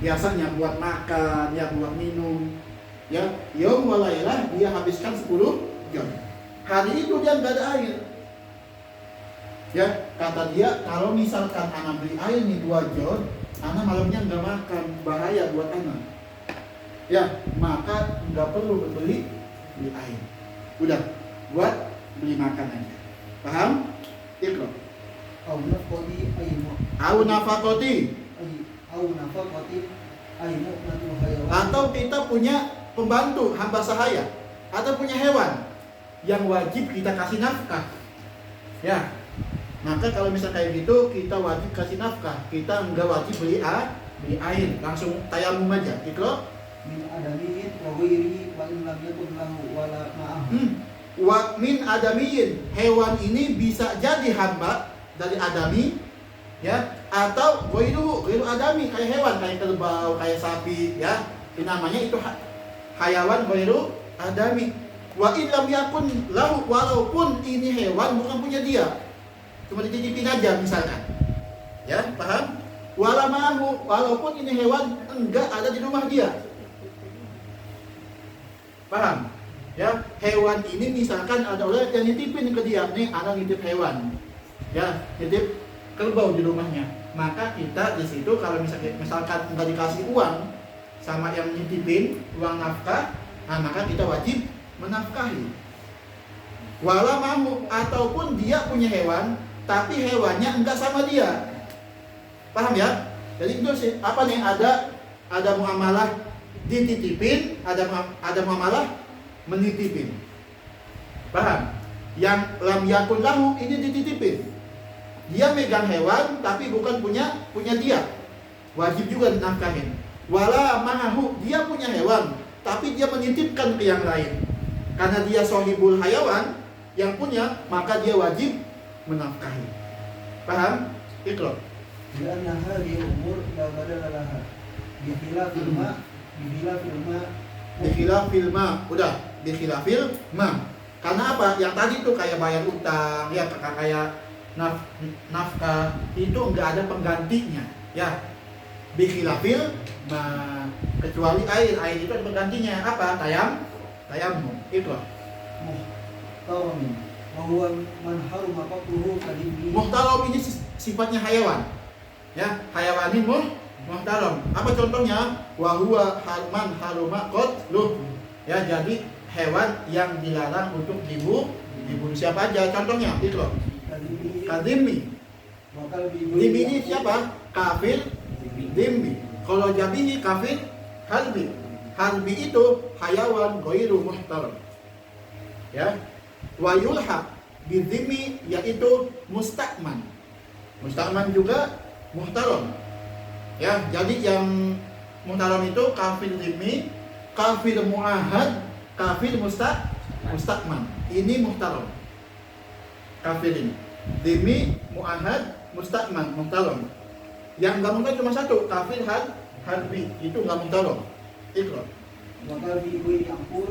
Biasanya buat makan, ya, buat minum. Ya, yaum walailah dia habiskan 10 jon. Hari itu dia nggak ada air. Ya, kata dia, kalau misalkan anak beli air nih 2 jon, anak malamnya nggak makan, bahaya buat anak. Ya, maka nggak perlu beli air. Udah, buat beli makan aja. Paham? Ikro. Au nafqati aymu. Au nafakoti. Au nafaqati aymu natu hayawan. Atau kita punya pembantu, hamba sahaya, atau punya hewan yang wajib kita kasih nafkah. Ya, maka kalau misal kayak gitu kita wajib kasih nafkah. Kita enggak wajib beli air, langsung tayamum aja. Ikro. Min adamiyin wa ghairihi wa in lam yakun lahu wala ma'ahu. Wa min adamiyin, hewan ini bisa jadi hamba dari adami, ya, atau ghairu adami, kayak hewan, kayak kerbau, kayak sapi, ya. Ini namanya itu hayawan ghairu adami. Wa in lam yakun lahu, walaupun ini hewan bukan punya dia, cuma dititipin aja misalkan. Ya, paham? Wala ma'ahu, walaupun ini hewan enggak ada di rumah dia. Paham? Ya, hewan ini misalkan ada orang yang nitipin ke dia, nih anak nitip hewan. Ya, nitip kerbau di rumahnya. Maka kita di situ kalau misalkan nggak dikasih uang sama yang nitipin, uang nafkah, nah maka kita wajib menafkahi. Walau mau ataupun dia punya hewan, tapi hewannya enggak sama dia. Paham ya? Jadi itu sih apa nih, ada muamalah dititipin, ada muamalah menitipin. Paham? Yang lam yakun lahu ini dititipin. Dia megang hewan tapi bukan punya dia. Wajib juga dinafkahin. Wala mahu, dia punya hewan tapi dia menitipkan ke yang lain. Karena dia sohibul hayawan yang punya, maka dia wajib menafkahi. Paham? Iqra. Lianna hadhihi umur la badala laha. Bikhilafil ma, Bikhilafil ma. Udah, bikhilafil ma. Karena apa? Yang tadi tuh kayak bayar utang, ya kayak nafkah itu enggak ada penggantinya, ya. Bikhilafil ma, kecuali air itu ada penggantinya. Apa? Tayamum. Itu. muhtaram wa huwa man haruma qatluhu kadibli. Muhtaram ini sifatnya hayawan. Ya, hayawanin muhtaram. Apa contohnya? Wa huwa man haruma qatluhu. Ya, jadi hewan yang dilarang untuk dibunuh siapa aja? Contohnya itu. Kadimmi. Dimmi ini siapa? Kafir dimmi. Kalau jabihi kafir halbi. Halbi itu hayawan ghairu muhtaram. Ya. Wa yulhaq bidhimmi yaitu mustakman. Mustakman juga muhtaram. Ya, jadi yang muhtaram itu kafir dimmi, kafir muahad, kafir mustakman. Ini muhtaram. Kafir ini. Dimi, muahad, mustakman, muhtaram. Yang enggak muhtaram cuma satu, kafir harbi. Itu enggak muhtaram. Iqra.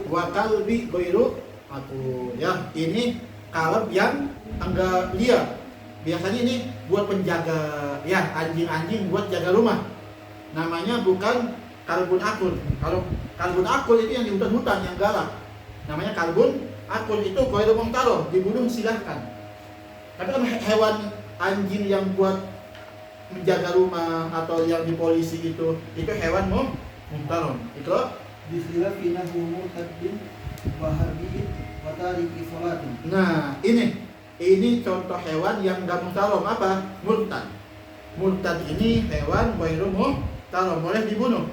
Wa kalbi ghairu aku. Ya, ini kalb yang enggak liar. Biasanya ini buat penjaga, ya, anjing-anjing buat jaga rumah. Namanya bukan kalbun akul. Kalau kalbun akul itu yang di hutan-hutan yang galak. Namanya kalbun akul, itu ghairu muhtaram, dibunuh silahkan. Tapi kan hewan anjing yang buat menjaga rumah atau yang di polisi itu hewan muhtaram. Itu Bismillah murtadin wa harbiin wa tariki sholatin. Nah, ini contoh hewan yang enggak muhtaram. Apa? Murtad. Murtad ini hewan ghairu muhtaram, boleh dibunuh.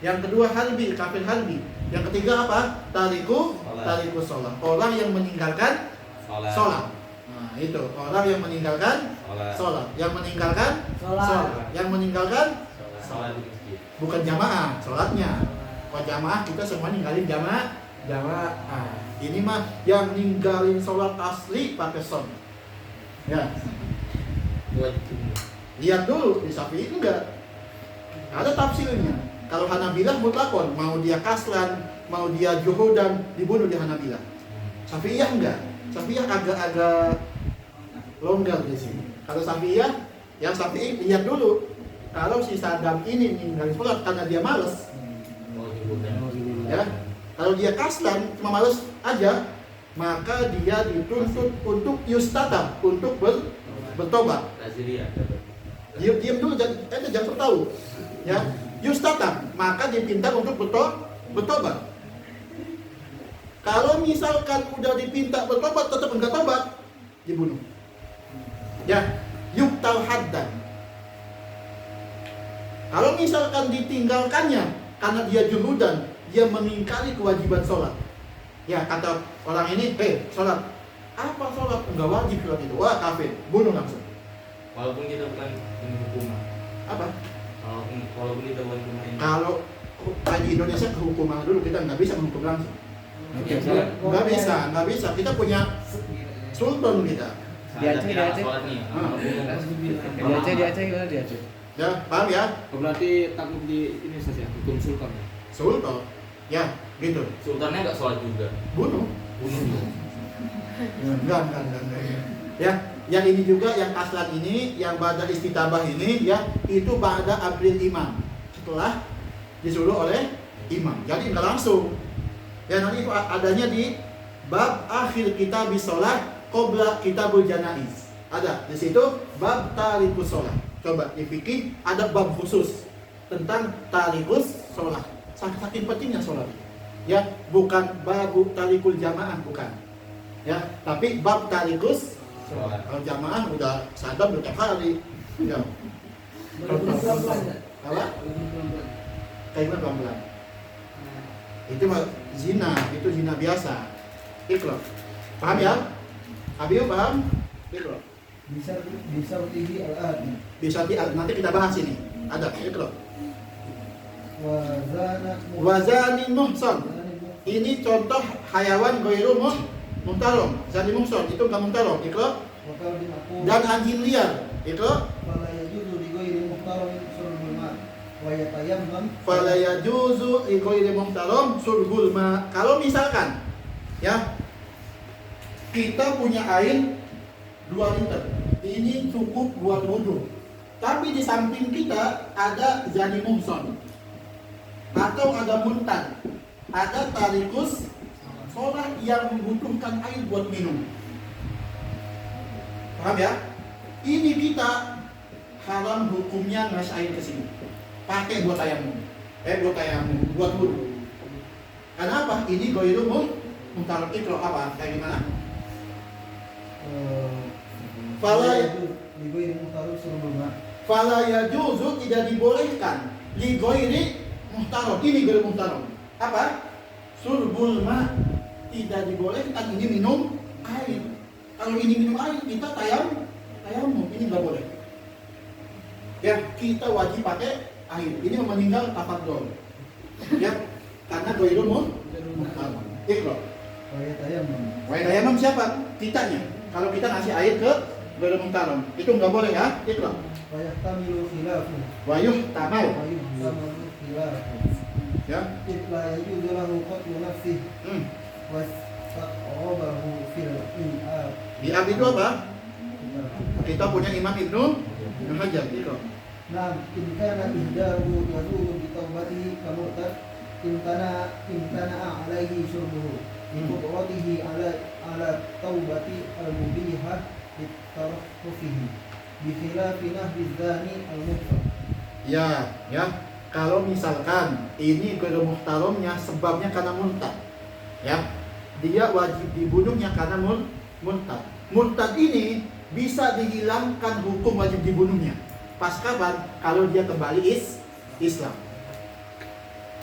Yang kedua harbi, kafir harbi. Yang ketiga apa? Tariku sholat. Orang yang meninggalkan sholat. Nah, itu orang yang meninggalkan sholat. Yang meninggalkan sholat. Yang meninggalkan Sholat di masjid. bukan jamaah, sholatnya. Kalau jamaah kita semua ninggalin jamaah. Ini mah yang ninggalin sholat asli pakai son. Ya, Wajib. lihat dulu di Syafi'i enggak. Ada tafsirnya. Kalau Hanabilah mutlakon, mau dia kaslan, mau dia juhudan, dibunuh di Hanabilah. Syafi'iyah enggak. Syafi'iyah agak-agak longgar di sini. Kalau Syafi'iyah, yang Syafi'i lihat dulu. Kalau si Saddam ini ninggalin sholat karena dia males, ya. Kalau dia kaslan, cuma males aja, maka dia dituntut untuk yustatab, untuk bertobat. Diam dulu, jangan tahu. Ya, yustatab, maka dipinta untuk bertobat. Kalau misalkan udah dipinta bertobat tetap enggak tobat, dibunuh. Ya, yuktal haddan. Kalau misalkan ditinggalkannya karena dia juhudan, dia mengingkari kewajiban sholat. Ya, kata orang ini, sholat. Apa sholat? Enggak wajib sholat itu. Wah, kafir. Bunuh langsung. Walaupun kita bukan hukuman. Apa? Walaupun kita bukan pemerintah. Kalau di Indonesia kehukuman dulu, kita nggak bisa menghukum langsung. Nggak bisa. Kita punya sultan kita. Di Aceh. Di Aceh Gimana di Aceh? Ya, paham ya? Berarti takluk di ini saja hukum sultan. Sultan. Ya, gitu. Sultannya nggak sholat juga. Bunuh. Enggak. Ya, yang ini juga, yang aslan ini, yang ba'da istitabah ini, ya, itu ba'da amril imam. Setelah disuruh oleh imam. Jadi enggak langsung. Ya, nanti itu adanya di bab akhir kitab sholat qabla kitabul janaiz. Ada di situ bab tarikus sholat. Coba di fikih ada bab khusus tentang tarikus sholat. Saking pentingnya sholat. Ya, bukan babu tarikul jamaah, bukan. Ya, tapi bab tarikus sholat. Kalau jamaah udah sadar udah tiap hari. Ya. Apa? Kayak pelan-pelan. Itu mah zina, itu zina biasa. Iqra. Paham ya? Habib paham? Iqra. bisa tinggi al-adni Bisa nanti kita bahas ini. Ada Iqra. wazana Wazani muhsan. Ini contoh hayawan ghairu muhtaram. Zani muhsan itu enggak muhtaram. Iqra. wakal bin aku Dan anjing liar. Iqra. fala yajuzu li ghairi muhtaram surbul ma wa yatayammam Fala yajuzu li ghairi muhtaram surbul ma. Kalau misalkan ya kita punya air 2 liter, ini cukup buat wudhu. Tapi di samping kita ada zani muhsan atau ada muntan, ada tarikus sholat yang membutuhkan air buat minum. Paham ya? Ini kita haram hukumnya ngasih air ke sini. Pakai buat tayamum. Buat wudhu. Kenapa? Ini ghairu muhtaram. Itu apa? Kayak gimana? Fala li ghairi muhtaram surbul ma Fala yajuzu, tidak dibolehkan li ghairi muhtaram. Ini ghairu muhtaram. Apa? Surbul ma, tidak dibolehkan ini minum air. Kalau ini minum air kita tayamum, ini enggak boleh. Ya, kita wajib pakai air. Ini meninggal tafadhol. Ya, karena ghairu muhtaram. Iqra. wa yatayammam Wa tayamum siapa? Kitanya. Kalau kita ngasih air ke ghairu muhtaram, itu enggak boleh ya. Iqra. wa yahtamilu khilafu Wa yuhtamal. wa yuhtamalu khilafu Ya. la yajuzu lahu qatlu nafsihi Hmm. wa taqrabahu fil in'ab Di ab itu apa? Kita punya Imam Ibnu Hajar itu. Nah, in kana ihdahu yazulu bi taubatihi kamurtad in kana alaihi syurbuhu bi qudratihi ala taubati al-mubihah bi taraffufihi bi khilafi nahbi dzani al-mufrad. Ya. Kalau misalkan ini ghairu muhtaramnya sebabnya karena murtad. Ya. Dia wajib dibunuhnya karena murtad. Murtad ini bisa dihilangkan hukum wajib dibunuhnya. Pas kapan? Kalau dia kembali Islam.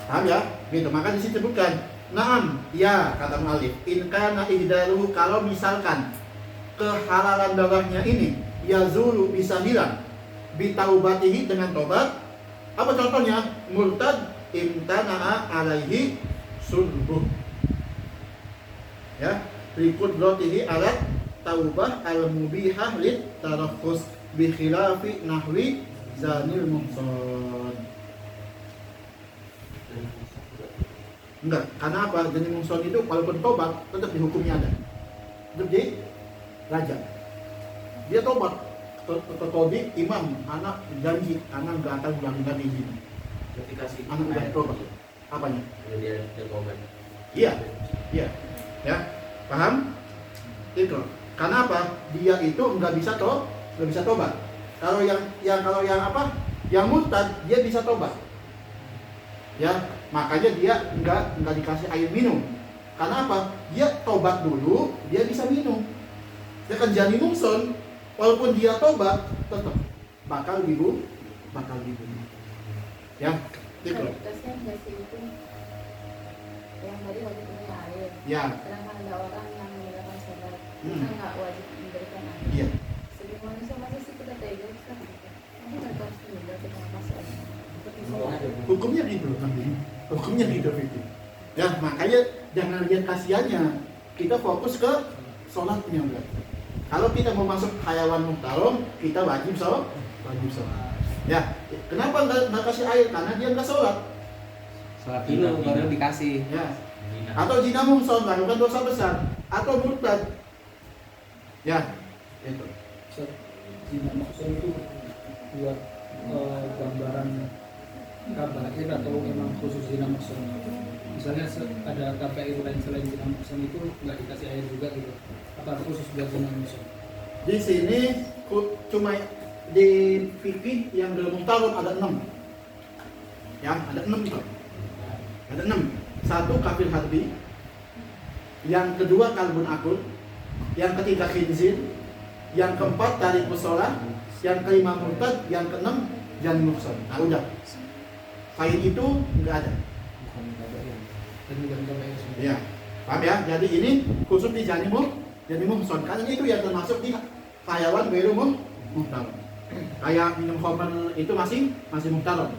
Paham ya? Gitu. Maka di sini disebutkan, "Na'am, ya," kata mu'allif, "in kana ihdaruhu," kalau misalkan kehalalan darahnya ini yazulu, bisa hilang, bitaubatihi, dengan tobat. Apa contohnya? Murtad imtana'a alaihi surbuh. Ya, biqudratihi alat taubah al-mubihah lit tarakhus bi khilafi nahwi zanil muhsan. Enggak, karena apa? Zanil muhsan itu walaupun tobat tetap dihukumnya ada. Tetap di raja. Dia tobat ke tobi imam, anak janji, anak enggak akan ulangi lagi ini. Ketika si Anak udah tobat. Apanya? dia tobat. Iya. Ya, paham? Itu. Karena apa? Dia itu nggak bisa tobat. Kalau yang apa? Yang murtad dia bisa tobat. Ya, makanya dia nggak dikasih air minum. Karena apa? Dia tobat dulu, dia bisa minum. Dia kan jani mungson, walaupun dia tobat tetap bakal dibunuh. Ya, itu. Kasihan nggak sih itu yang tadi wajib punya air. Ya, Sedangkan ada orang yang meninggalkan sholat, Hmm. kita nggak wajib memberikan air. iya. Sebagai manusia masa sih kita tega kan? Nanti mereka harus meninggal kita nggak masuk aja. Seperti sholat. Hukumnya gitu nanti. Hukumnya gitu itu. Ya, makanya jangan lihat kasihannya. Kita fokus ke sholatnya berarti. Kalau kita mau masuk hayawan muhtaram, kita wajib sholat. Ya, kenapa nggak kasih air? Karena dia nggak sholat. Sholat dulu baru dikasih. Ya. Zina. Atau zina muhsan, melakukan dosa besar. Atau murtad. Ya, itu. Zina maksud itu buat gambaran kabair atau memang khusus zina muhsan? Misalnya ada kabair lain selain zina muhsan itu nggak dikasih air juga gitu? Apa khusus buat zina muhsan? Di sini cuma di fikih yang dalam muhtaram ada 6. Ya, ada 6 tuh. Ada 6. Satu kafir harbi, yang kedua kalbun akul, yang ketiga khinzir, yang keempat tarik musola, yang kelima murtad, yang keenam janin muhsan. Nah udah. Selain itu nggak ada. Bukan kabair. Dan bukan kabair semua. Iya. Paham ya? Jadi ini khusus di janin muhsan. Karena itu yang termasuk di hayawan ghairu muhtaram. Kayak minum khamr itu masih muhtaram.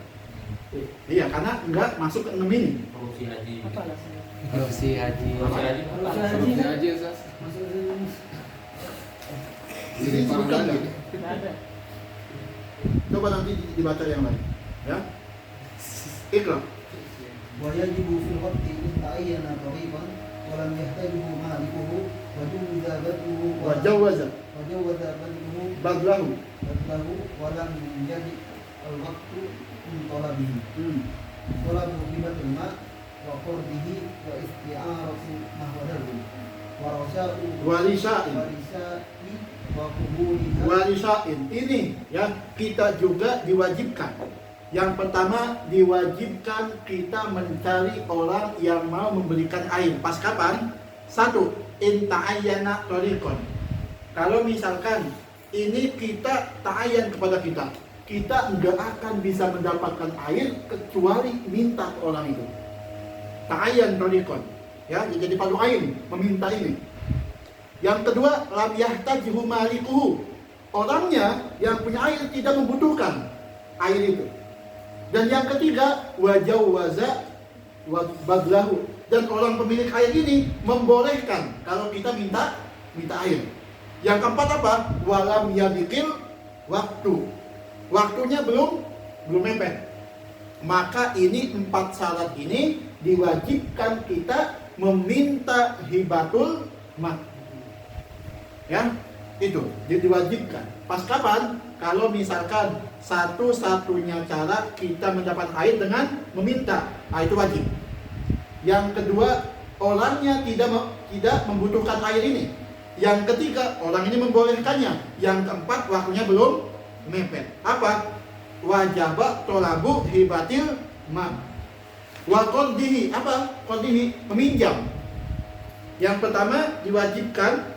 Iya, karena enggak masuk ke 6 ini. Korupsi haji. Apa alasannya? Korupsi haji. Korupsi haji. Korupsi aja Ustaz. Jadi Disebutkan parah nggak? lagi. Nggak ada. Coba nanti dibaca yang lain. Ya. Iqra. ويجب في الوقت إن تعين طريقا ولم يحتجه مالكه وجوز بذله Wajawaza وجوز بذله badlahu. بذله ولم يجد الوقت من طلبه طلب قيمة الماء وقرضه واستعارة نحو درب ورشاء Warisain. ورشاء وقبولها Warisain. Ini ya kita juga diwajibkan. Yang pertama diwajibkan kita mencari orang yang mau memberikan air. Pas kapan? Satu, inta'ayyana thariqan. Kalau misalkan ini kita ta'ayyan kepada kita nggak akan bisa mendapatkan air kecuali minta ke orang itu. Ta'ayyan thariqan. Ya, jadi padu ain, meminta ini. Yang kedua, lam yahtajihu malikuhu. Orangnya yang punya air tidak membutuhkan air itu. Dan yang ketiga, wajawaza badlahu. Dan orang pemilik air ini membolehkan kalau kita minta air. Yang keempat apa? Walam yadikil waktu. Waktunya belum mepet. Maka ini 4 syarat ini diwajibkan kita meminta hibatul mat. Ya, itu diwajibkan. Pas kapan? Kalau misalkan satu-satunya cara kita mendapat air dengan meminta, itu wajib. Yang kedua, orangnya tidak membutuhkan air ini. Yang ketiga, orang ini membolehkannya. Yang keempat, waktunya belum mepet. Apa? Wajaba tolabu hibatil ma. Wa qaddihi. Apa? Qaddihi, meminjam. Yang pertama diwajibkan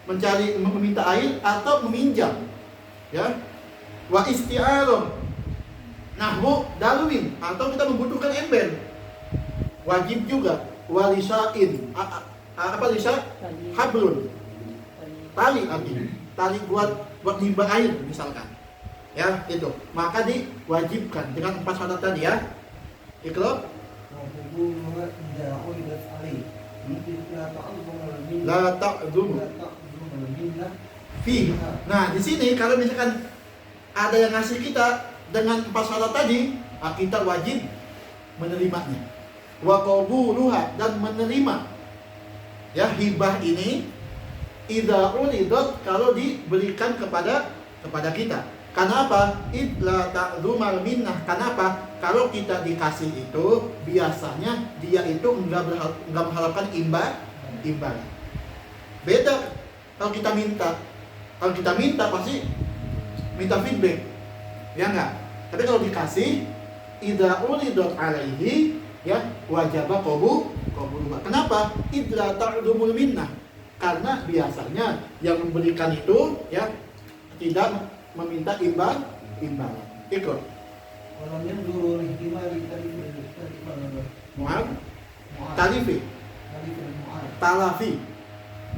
meminta air atau meminjam. Ya. Wa isti'arah nahwu dalwin, atau kita membutuhkan ember. Wajib juga walisain. Apa lisa? Hablun. Tali artinya. Tali buat hibah air misalkan. Ya, itu. Maka diwajibkan dengan 4 syarat tadi ya. Iqra. وقبولها إذا عرضت عليه لا تعظم المنة La ta'dhum لا تعظم المنة fi. Nah, di sini kalau misalkan ada yang ngasih kita dengan 4 syarat tadi, kita wajib menerimanya. Wa qabuluha, dan menerima ya hibah ini idza ulidat, kalau diberikan kepada kita. Karena apa? Idla ta'dzumal minnah. Kenapa? Kalau kita dikasih itu biasanya dia itu enggak mengharapkan imbal. Beda kalau kita minta. Kalau kita minta pasti minta feedback. Ya enggak? Tapi kalau dikasih idza ulidat alaihi ya wajaba qabuluha. Kenapa? Idla ta'dzumul minnah. Karena biasanya yang memberikan itu ya tidak meminta imbal. Ikut. ولم ينظروا لاحتمال تلف Mu'ad talifi, المعاد talafi.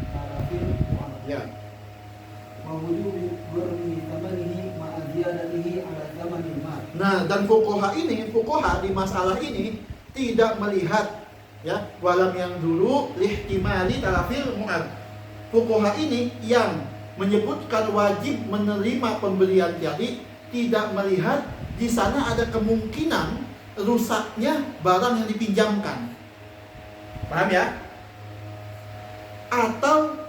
تعرفين المعاد Ya. ووجوب غرم ثمنه مع زيادته على ثمن المال. Nah, dan fuqaha di masalah ini tidak melihat ya walam yang dulu lihtimali talafil mu'ad. Fuqaha ini yang menyebutkan wajib menerima pembelian tadi tidak melihat di sana ada kemungkinan rusaknya barang yang dipinjamkan. Paham ya? Atau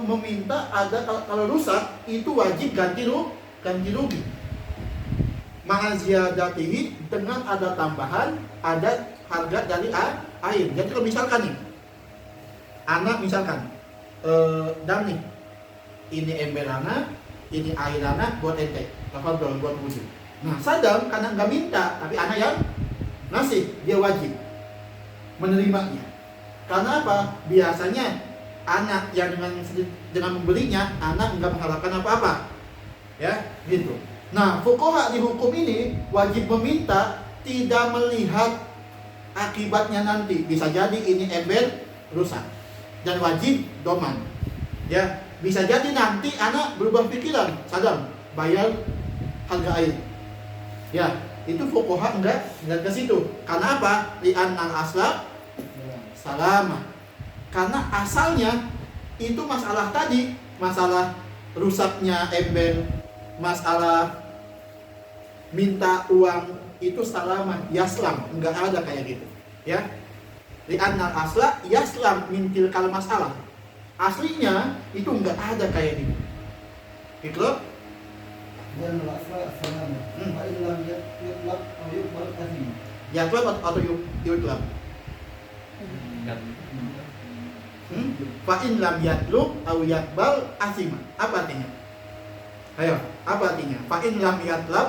meminta ada kalau rusak itu wajib ganti rugi. ma'aziyadatihi, dengan ada tambahan, ada harga dari air. Jadi kalau misalkan nih, anak misalkan dam nih, ini ember anak, ini air anak buat ente, tafadhol buat wudhu. Nah, Sadam karena nggak minta, tapi anak yang ngasih, dia wajib menerimanya. Karena apa? Biasanya anak yang dengan membelinya, anak nggak mengharapkan apa-apa, ya, gitu. Nah, fuqaha di hukum ini wajib meminta, tidak melihat akibatnya nanti. Bisa jadi ini ember rusak dan wajib doman, ya. Bisa jadi nanti anak berubah pikiran, Sadam bayar harga air, ya. Itu fuqaha enggak ke situ. Karena apa? Li'annal asla salamah. Karena asalnya itu masalah tadi, masalah rusaknya ember, masalah minta uang itu salamah, yaslam, enggak ada kayak gitu, ya. Li'annal asla yaslam min tilkal masalah. Aslinya itu enggak ada kayak gitu. Gitu. Dan al-asla as-salamah. Fa in lam yutlaq aw yuqbal azim. Yatlab atau yutlab? Fa in lam yatlub aw yaqbal asima. Apa artinya? Ayo, apa artinya? Fa in lam yatlub.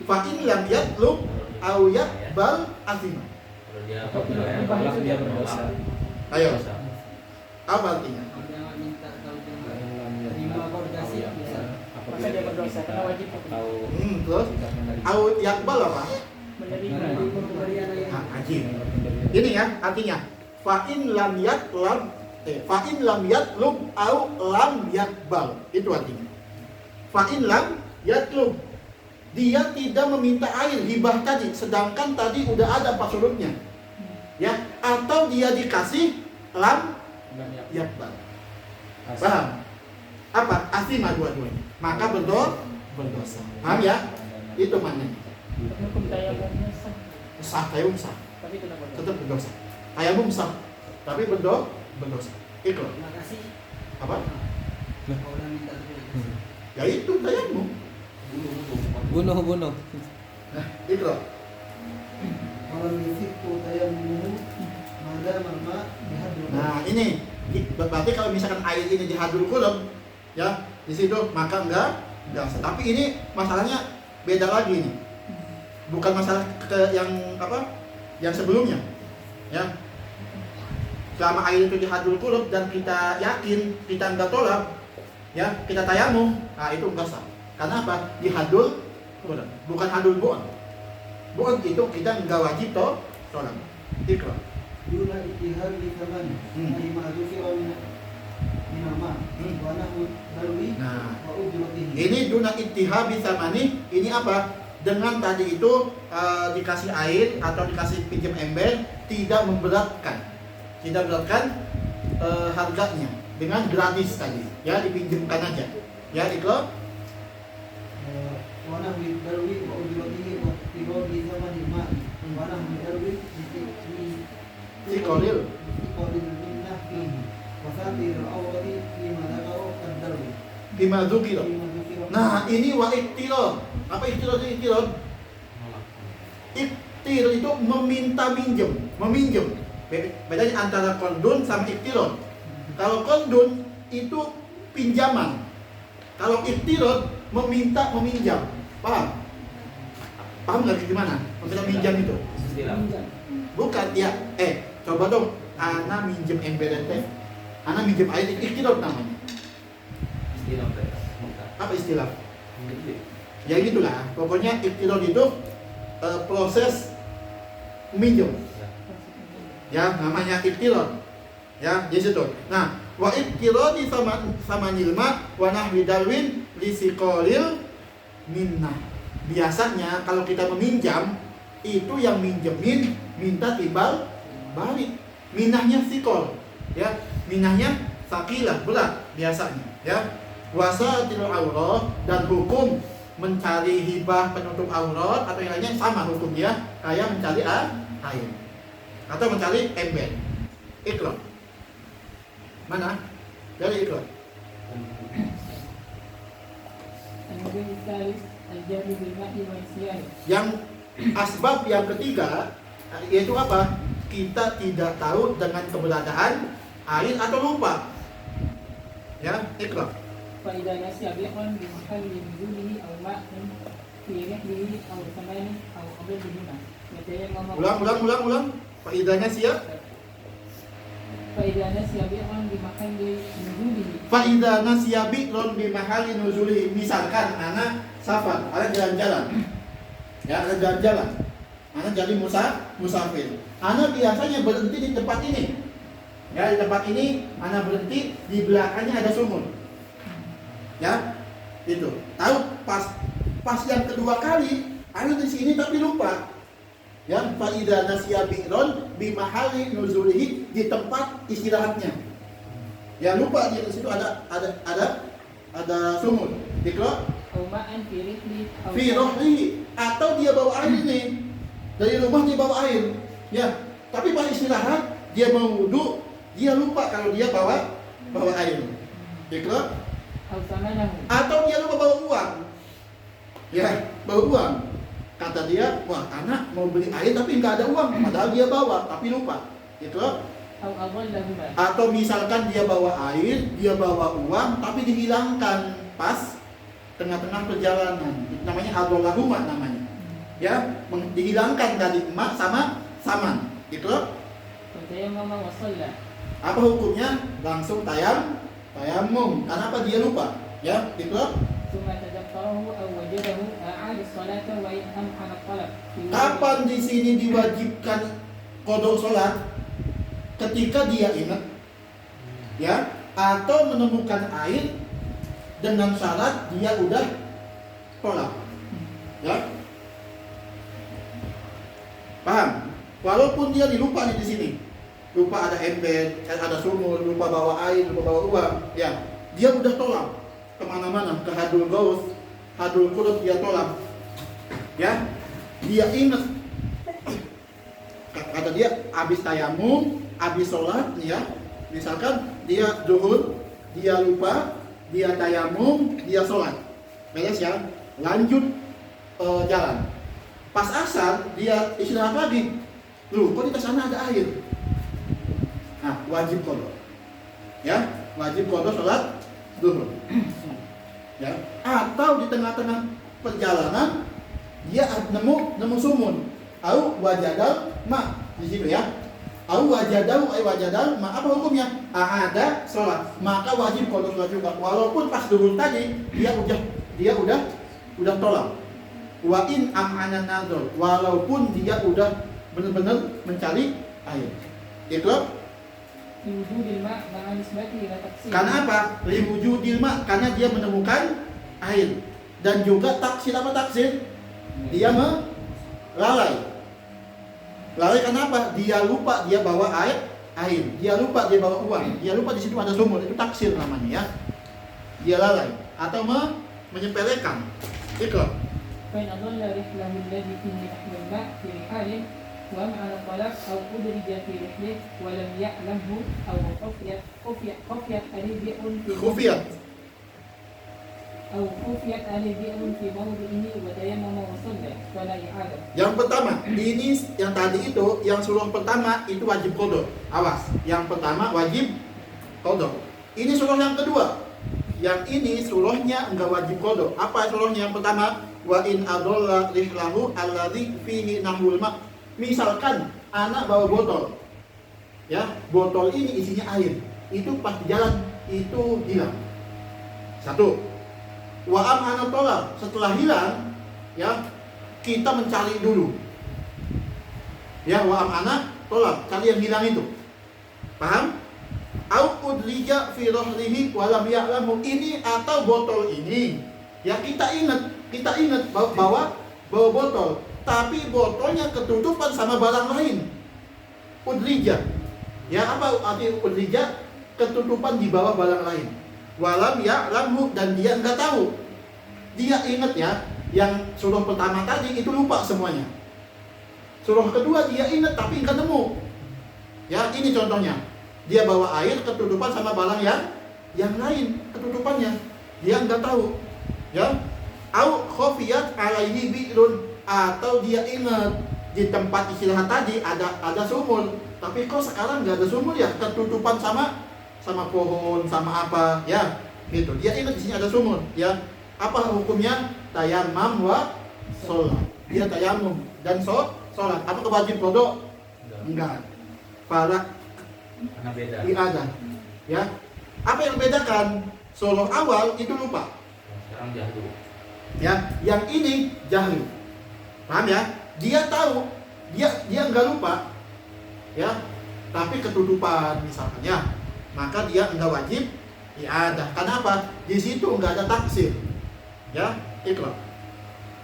Fa in lam yatlub aw yaqbal asima. Kalau dia Apabila yang tolak dia berdosa. Ayo, apa artinya? Jangan minta kalau dia terima kau dikasih bisa. Masa dia berdosa karena wajib Atau Terus aw yaqbal apa? menerima. Pemberian yang Ah, ajib. Ini ya artinya fa in lam yatlub aw lam yaqbal. Itu artinya. Fa in lam yatlub, dia tidak meminta air hibah tadi, sedangkan tadi udah ada pas surutnya, ya. Atau dia dikasih lam yaqbal. Paham? Apa? Asima dua-duanya. Maka berdosa. Paham ya? Itu maknanya. Hukum tayamumnya sah, Sah, tayamum sah, tapi tidak berdosa. tetap berdosa. Tayamum sah, tapi berdosa. Itu terima kasih. apa? Kau udah minta terima. Ya itu tayamum. bunuh. Nah, itu loh. Kalau yusifku tayammuhu mada marma bihadrul. Nah, ini berarti kalau misalkan air ini dihadul qulub, ya, di situ maka enggak. Tapi ini masalahnya beda lagi nih. Bukan masalah yang apa? Yang sebelumnya. Ya. Selama air itu dihadul qulub dan kita yakin kita enggak tolak, ya, kita tayamum, nah itu enggak sah. Karena apa? Dihadul qulub, bukan hadul bu'an. Bu'an itu kita enggak wajib tolak. Ikra. Duna ittihad li thamani. Ay ma dzukira min al-ma. Wa nahu darwi Nah, wa ujratihi. ini duna ittihabi samani, ini apa? Dengan tadi itu dikasih air atau dikasih pinjam ember, tidak memberatkan harganya dengan gratis tadi, ya, dipinjamkan aja, ya, itu. Wa nahu darwi wa ujratihi wa tiradi thamani ma'i. Wa nahu darwi Si kolil. Iqadil minnah fihi. Wa satir al-awrati fima dzakara ad-darwi. Bima dzukira. Fima dzukira. Nah, ini wa iktirad. Apa iktirad? Iktir itu meminjam. Bedanya antara kondun sama iktirad. Kalau kondun itu pinjaman. Kalau iktirad meminjam. Paham? Paham nggak gimana? Maksudnya minjam itu? istilah. Bukan, ya. Coba dong, ana minjem ember ente. Ana minjem air, iktirad namanya. Istilah mereka. Apa istilah? Ya gitulah. Pokoknya iktirad itu proses minjem. Ya, namanya iktirad. Ya, di situ. Nah, wa iktiradi sama nilma wa nahwi dalwin li siqalil minnah. Biasanya kalau kita meminjam, itu yang minjemin minta timbal balik. Minahnya sikol, ya, minahnya sakilah, berat biasanya, ya. Wasatil aurat, dan hukum mencari hibah penutup aurat atau yang lainnya sama hukumnya kayak mencari air atau mencari ember. Ikrar. Mana? Dari ikrar. Yang salis الجهل بالماء والنسيان. Yang asbab yang ketiga yaitu apa? Kita tidak tahu dengan keberadaan air atau lupa. Ya, ikrar. فإذا نسي بئرا بمحل نزوله أو ماء في رحله أو ثمان أو قبلهما وتيمم. Ulang. Faidahnya siap. فإذا نسي بئرا بمحل نزوله. Faida nasyabi ron bi mahali nuzuli. Misalkan anak safar, anak jalan-jalan. Ya, anak jalan-jalan. Anak jadi musafir. Anak biasanya berhenti di tempat ini. Ya, di tempat ini anak berhenti, di belakangnya ada sumur. Ya, itu. Tahu pas yang kedua kali anak di sini tapi lupa. Ya, faida nasyabi ron bi mahali nuzulihi, di tempat istirahatnya. Ya, lupa dia di situ ada sumur. Dikira أو ماء في رحله أو fi rohli, atau dia bawa air ini dari rumah, dia bawa air. Ya, tapi pas istirahat dia mau wudhu, dia lupa kalau dia bawa air. Dikira أو ثمنه. atau dia lupa bawa uang. Ya, bawa uang. Kata dia, wah anak mau beli air tapi nggak ada uang, padahal dia bawa tapi lupa. Dikira أو أضلهما. atau misalkan dia bawa air, dia bawa uang tapi dihilangkan pas tengah-tengah perjalanan. Itu namanya adolahuma namanya. Ya, dihilangkan dari emak sama saman. Gitu. وتيمم وصلى. Apa hukumnya? Langsung tayamum. Kenapa dia lupa? Ya, gitu. ثم تذكره أو وجده أعاد الصلاة وإن أمكن الطلب. Kapan di sini diwajibkan qada salat? Ketika dia ingat, ya, atau menemukan air dengan syarat dia udah tolak. Ya, paham? Walaupun dia dilupa di sini, lupa ada ember, ada sumur, lupa bawa air, lupa bawa uang, ya, dia udah tolak kemana-mana, ke hadul gaus, hadul qudus dia tolak. Ya, dia ingat. Kata dia habis tayamum, habis sholat, ya, misalkan dia zuhur, dia lupa, dia tayamum, dia sholat, beres ya, lanjut jalan. Pas asar dia istirahat lagi, kok di sana ada air. Nah, wajib qada. Ya, wajib qada sholat zuhur. Ya, atau di tengah-tengah perjalanan dia nemu sumur, au wajadal ma di situ ya. Au wajadal ma, apa hukumnya? Ada sholat, maka wajib qada sholat juga. Walaupun pas zuhur tadi dia udah tolak. Wa in am'ana nadhur, walaupun dia udah benar-benar mencari air. Itu لوجود الماء مع نسبته إلى تقسيم. karena apa? Liwujudil ma, karena dia menemukan air. Dan juga taksir, apa taksir? Dia melalai. Lalai kenapa? Dia lupa dia bawa air. Dia lupa dia bawa uang. Dia lupa di situ ada sumur. Itu taksir namanya ya. Dia lalai atau menyepelekan. Itu. فإن أضل رحله الذي فيه نحو الماء في رحاله ومعنى الطلاق أو أدرج في رحله ولم يعلمه أو خفيت عليه بئر في Khufiyat. أو خفيت عليه بئر في موضعه وتيمم وصلى ولا إعادة. Yang pertama, ini yang tadi itu, yang surah pertama itu wajib qada. Awas, yang pertama wajib qada. Ini surah yang kedua. Yang ini surahnya enggak wajib qada. Apa surahnya yang pertama? Wa in adalla rihlahu alladzi fihi nahwul ma. Misalkan anak bawa botol. Ya, botol ini isinya air. Itu pas di jalan itu hilang. Satu. Wa am'ana tolak, setelah hilang, ya, kita mencari dulu. Ya, wa am'ana tolak, cari yang hilang itu. Paham? Au udlija fi rahlihi wa lam ya'lamu, ini atau botol ini. Ya, kita ingat bawa botol, tapi botolnya ketutupan sama barang lain. Udlija. Ya, apa arti udlija? Ketutupan di bawah barang lain. Walam ya'lamu, dan dia enggak tahu. Dia ingat ya, yang surah pertama tadi itu lupa semuanya. Surah kedua dia ingat tapi enggak nemu. Ya, ini contohnya. Dia bawa air ketutupan sama barang yang lain ketutupannya. Dia enggak tahu. Ya. Au khofiyat alaihi bi'run, atau dia ingat di tempat istirahat tadi ada sumur, tapi kok sekarang nggak ada sumur ya, ketutupan sama pohon sama apa ya gitu. Dia ingat di sini ada sumur ya. Apa hukumnya? Tayammum wa sholat. Dia tayamum dan sholat. Apa kewajib kodok? Enggak. Para Karena beda. iadah ya. Apa yang bedakan? Solo awal itu lupa Sekarang jahdu. ya, yang ini jahlu. Paham ya? Dia tahu, dia enggak lupa ya, tapi ketutupan misalkan ya, maka dia enggak wajib iadah. Karena apa? Di situ enggak ada taksir ya. Iqra.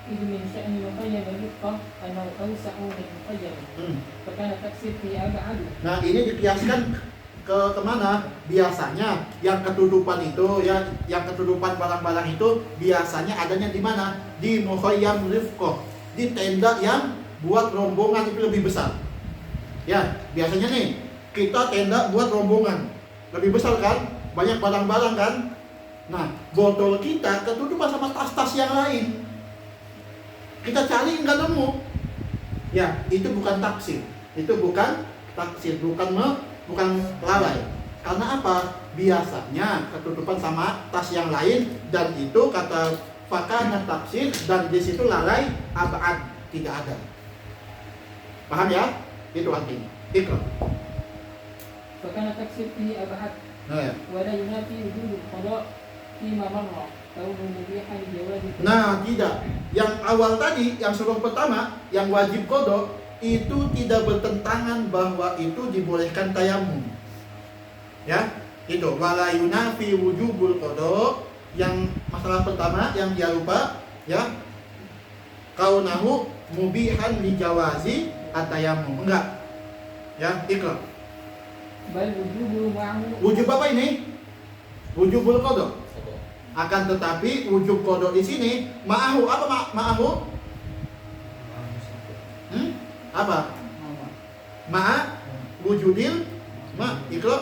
إذ من شأن مقيد الرفقة أنه أوسع من مقيد فكان التقصير فيه أبعد. Nah ini dikiaskan ke kemana? Biasanya yang ketutupan itu ya, yang ketutupan barang-barang itu biasanya adanya di mana? Di mukhayyam rifqah, di tenda yang buat rombongan itu lebih besar. Ya, biasanya nih kita tenda buat rombongan lebih besar kan, banyak barang-barang kan. Nah, botol kita ketutupan sama tas-tas yang lain. Kita cari nggak nemu. Ya, itu bukan taksir. Itu bukan taksir, bukan lalai. Karena apa? Biasanya ketutupan sama tas yang lain, dan itu kata fakana taksir, dan di situ lalai abad tidak ada. Paham ya? Itu artinya. Ikra. فكان التقصير فيه أبعد Nah, ya. ولا ينافي وجود القضاء فيما مر كونه مبيحا لجواز. Nah, tidak. Yang awal tadi, yang suruh pertama, yang wajib kodok, itu tidak bertentangan bahwa itu dibolehkan tayamum. Ya, itu wala yunafi wujubul kodok. Yang masalah pertama yang dia lupa, ya, kaunahu mubihan li jawazi at-tayamum. Enggak. Ya, ikra. بل وجوبه معه. Wujub apa ini? Wujubul kodok. Kodok. Akan tetapi wujub kodok di sini ma'ahu apa ma'ahu? Apa? Ma'a wujudil ikra.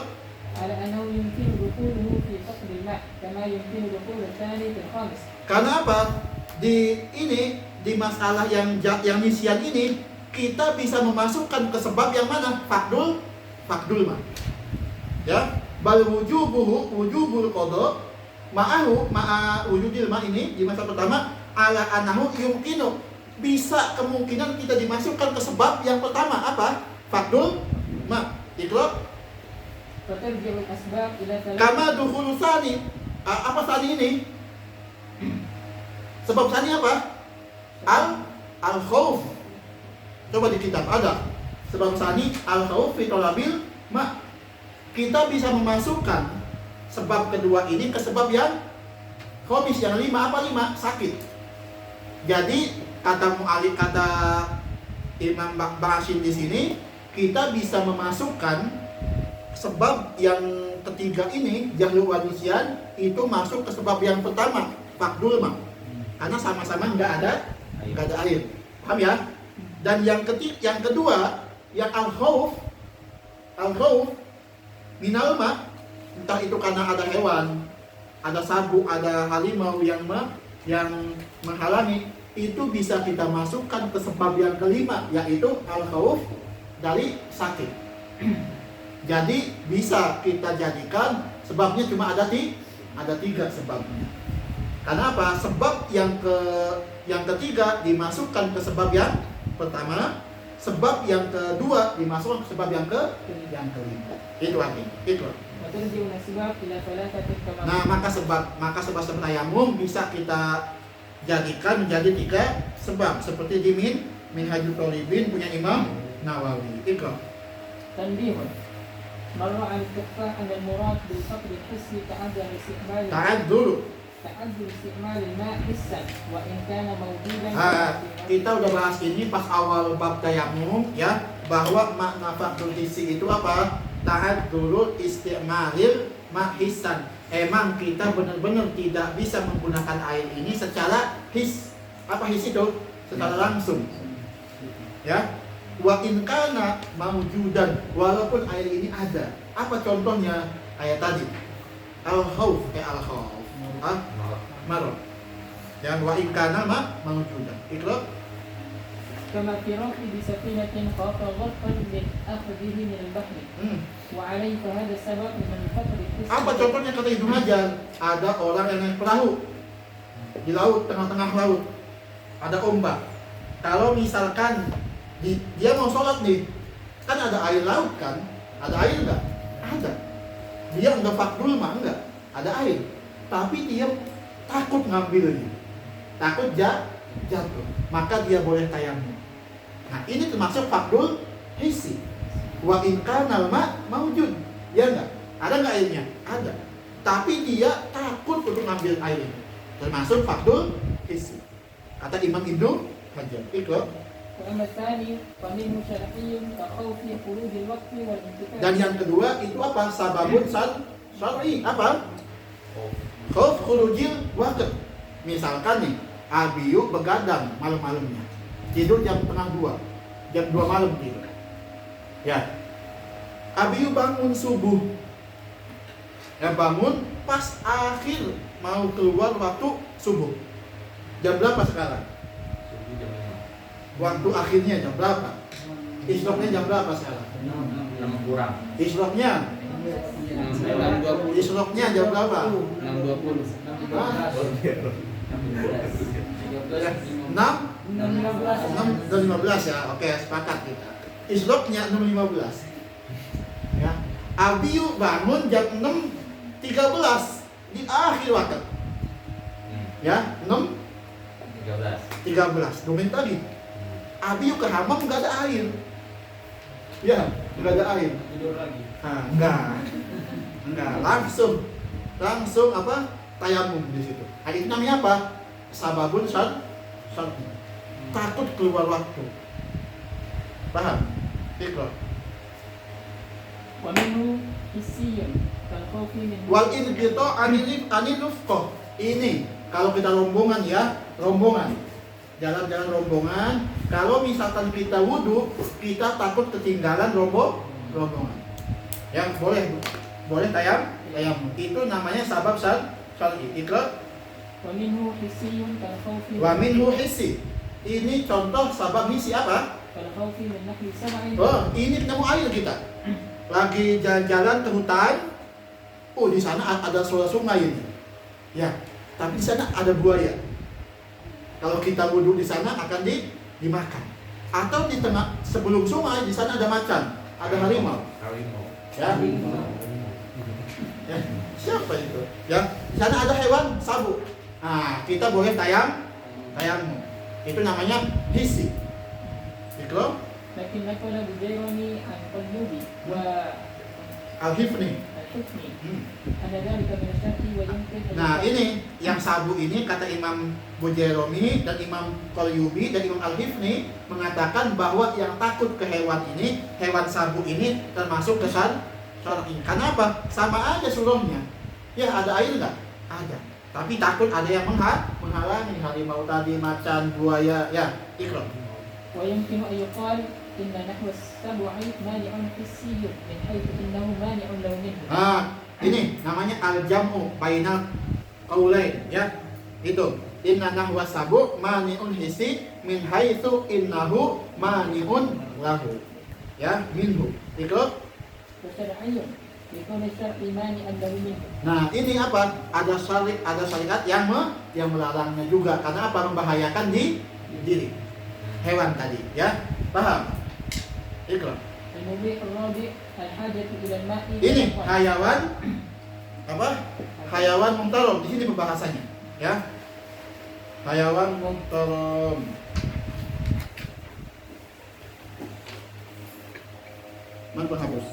على أنه يمكن دخوله في فصل الماء كما يمكن دخول الثاني في الخامس. Karena apa? Di masalah yang nisyan ini kita bisa memasukkan ke sebab yang mana? Fakdul ma. Ya, bal wujubul qada ma'ahu ma'a wujudil ma ini di masa pertama ala anahu yumkinu, bisa kemungkinan kita dimasukkan ke sebab yang pertama apa? Fakdul ma. Ikra. فترجع الأسباب إلى ثلاثة. Kama dukhulu sani. Apa sani ini? Sebab sani apa? Al-khawf. Coba di kitab ada. Sebab sani al-khawf fi talabil ma. Kita bisa memasukkan sebab kedua ini ke sebab yang khamis, yang 5. Apa 5? Sakit. Jadi kata mu'alif, kata Imam Ba'asyir di sini, kita bisa memasukkan sebab yang ketiga ini, jahlu wa nisyan, itu masuk ke sebab yang pertama, fakdul ma. Karena sama-sama nggak ada air. Paham ya? Dan yang kedua, yang al-khawf minal ma, entah itu karena ada hewan, ada sabuk, ada harimau yang menghalangi, itu bisa kita masukkan ke sebab yang kelima, yaitu al-khawf dari sakit. Jadi bisa kita jadikan sebabnya cuma ada 3 sebabnya. Karena apa? Sebab yang ketiga dimasukkan ke sebab yang pertama, sebab yang kedua dimasukkan ke sebab yang kelima. Itu artinya. Itu. وترجع الأسباب إلى ثلاثة كما. Nah, maka sebab tayamum bisa kita jadikan menjadi 3 sebab, seperti di Minhajul Thalibin punya Imam Nawawi. Itu. تنبيه مر عن الدقة أن المراد بالفقد الحسي تعذر استعمال الماء حسا وإن كان موجودا. Kita udah bahas ini pas awal bab tayamum ya, bahwa makna faqdul hissi itu apa? Ta'adzurul isti'malil ma hissan. Emang kita benar-benar tidak bisa menggunakan air ini secara his. Apa his itu? Secara langsung. Ya. Wa in kana mawjudan, walaupun air ini ada. Apa contohnya? Ayat tadi. Al-khawf. Marad. Yang wa in kana mawjudan. Ikra. كما في ركب بسفينة خاف غرقا لأخذه من البحر وعليه فهذا السبب من الفقر Apa contohnya kata Ibnu Hajar? Ada orang yang naik perahu di laut, tengah-tengah laut. Ada ombak. Kalau misalkan dia mau sholat nih, kan ada air laut kan? Ada air enggak? Ada. Dia enggak fakdul mah enggak. Ada air. Tapi dia takut ngambilnya. Takut jatuh. Maka dia boleh tayamum. Nah, ini termasuk fakdul hissi. Wa in kana mawjud. Ya enggak? Ada enggak airnya? Ada. Tapi dia takut untuk ngambil air itu. Termasuk fakdul hissi. Kata Imam Ibnu Hajar. Ikut. وأما الثاني فمنه شرعي كخوف خروج الوقت والانتفاع. Dan yang kedua itu apa? Sababun syar'i. Apa? Khauf khurujil waqt. Misalkan nih, Abiyu begadang malam-malamnya. Tidur jam setengah 2. Jam 2 malam tidur. Ya. Abiyu bangun subuh. Ya, bangun pas akhir mau keluar waktu subuh. Jam berapa sekarang? Subuh jam 5. Waktu akhirnya jam berapa? Isyroknya jam berapa sekarang? 6 kurang. Isyroknya? Isyroknya jam berapa? 6.20. 6 6.15 ya. Oke, sepakat kita. Isyroknya 6.15. Ya. Abiyu bangun jam 6.13 di akhir waktu. Ya, 6.13 2 menit lagi. Abiyu ke hamam nggak ada air. Ya, nggak ada air. Tidur lagi. Nah, enggak. Langsung apa? Tayamum di situ. Nah, itu namanya apa? Sababun syar'i. Takut keluar waktu. Paham? Ikrar. ومنه حسي كالخوف من Wal inqita anil nufqah. Ini kalau kita rombongan ya, rombongan. Jalan-jalan rombongan, kalau misalkan kita wudhu, kita takut ketinggalan rombongan. Yang boleh tayamum. Itu namanya sabab syar'i. Ikrar. ومنه حسي كالخوف Wa minhu hissi. Ini contoh sabab hissi apa? كالخوف من نحو سبع Oh, ini ketemu air kita. Lagi jalan-jalan ke hutan. Oh, di sana ada sungai ini. Ya, tapi di sana ada buaya. Kalau kita wudhu di sana akan dimakan. Atau di tengah sebelum sungai di sana ada macan, ada harimau. Ya. Ya, siapa itu? Ya, di sana ada hewan sabuk. Nah, kita boleh tayamum. Itu namanya hissi. Itu لكن نقل بجيراني عن قلوبي al-hifni. والحكم أن ذلك من الشرك ويمكن أن Nah, يكون- ini yang sabu ini kata Imam Bujaironi dan Imam Qalyubi dan Imam Al-Hifni mengatakan bahwa yang takut ke hewan ini, hewan sabu ini termasuk ke syar'i. Karena apa? Sama aja suruhnya. Ya, ada air enggak? Ada. Tapi takut ada yang menghalangi, harimau tadi, macan, buaya, ya, ikrar. ويمكن أن يقال إن نحو السبع مانع حسي من حيث إنه مانع له منه. Nah, ini namanya al-jam'u bainal qaulain, ya. Itu. Inna nahwa sabu mani'un hissi min haitsu innahu mani'un lahu. Ya, minhu. Ikut. وشرعي يكون الشرع مانعا له منه. Nah, ini apa? Ada syariat yang melarangnya juga karena apa? Membahayakan diri hewan tadi, ya. Paham? Ikut. المبيح الرابع الحاجة إلى الماء. Ini hayawan apa? Hayawan mumtarom. Di sini pembahasannya, ya. Hayawan mumtarom. Man penghapus.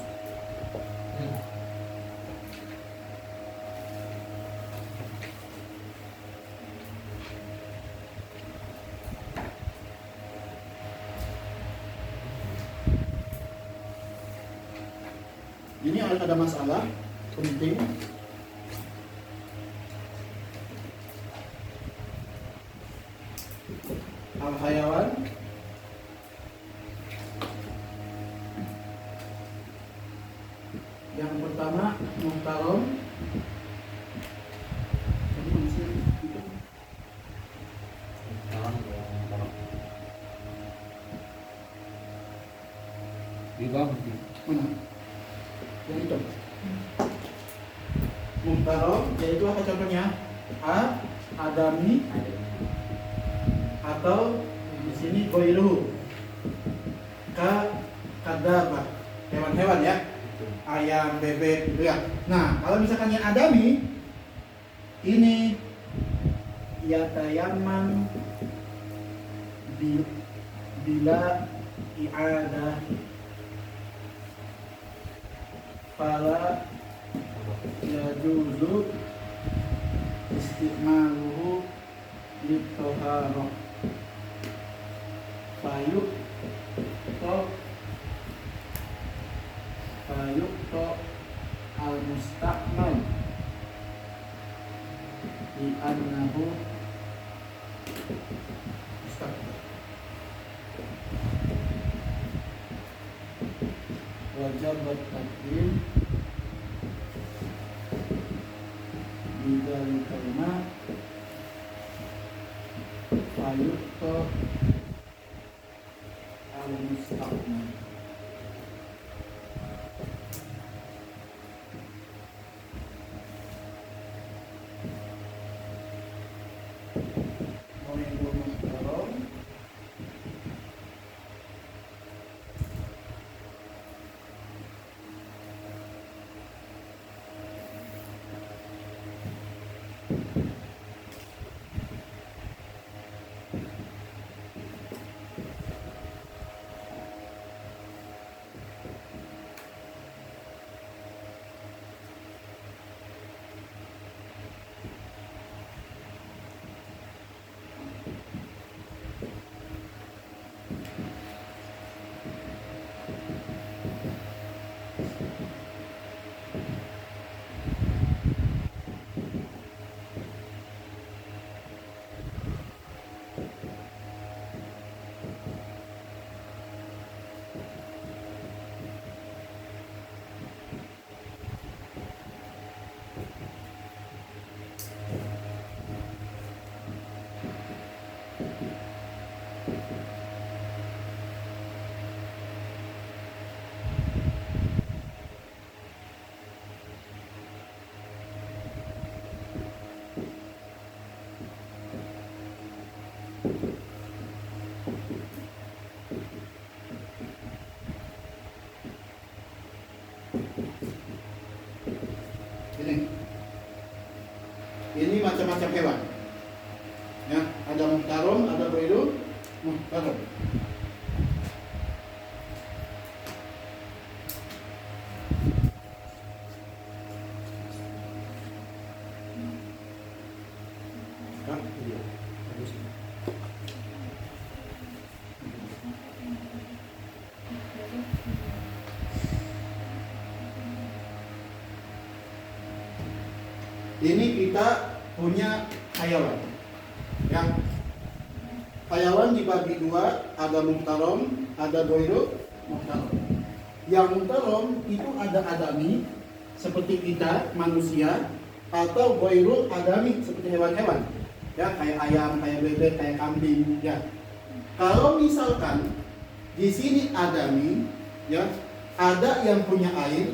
Ini ada masalah penting. Al-hayawan yang pertama muhtarom. Di bawah mungkin. Mana? Yang itu. Muhtaram yaitu apa contohnya? Adami atau di sini goiru. Kadaba. Hewan-hewan ya. Ayam, bebek gitu ya. Nah, kalau misalkan yang adami ini yatayammam bila i'adah fala yajuzu istimaluhu litoharah fayukto al-musta'mal di annahu musta'mal wajabat takdim bidal kalma fayukto al-musta'mal. Ini macam-macam hewan. Ya, ada muhtaram, ada goiru, muhtaram. Ini kita punya hayawan. Ya. Hayawan dibagi dua, ada muhtaram, ada goiru, muhtaram. Yang muhtaram itu ada adami seperti kita manusia, atau goiru adami seperti hewan-hewan. Ya, kayak ayam, kayak bebek, kayak kambing, ya. Kalau misalkan di sini adami, ya, ada yang punya air,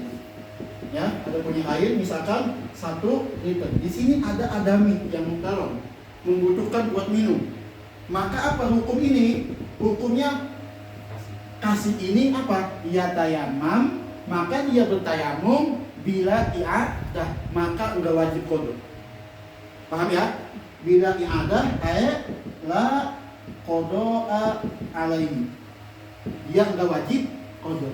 ya, ada punya air, misalkan 1 liter. Di sini ada adami yang muhtaram, membutuhkan buat minum. Maka apa hukum ini? Hukumnya kasih ini apa? Yatayammam, maka dia bertayamum bila i'adah, maka enggak wajib qada. Paham ya? Bila i'adah la qada alaihi. Dia enggak wajib qada.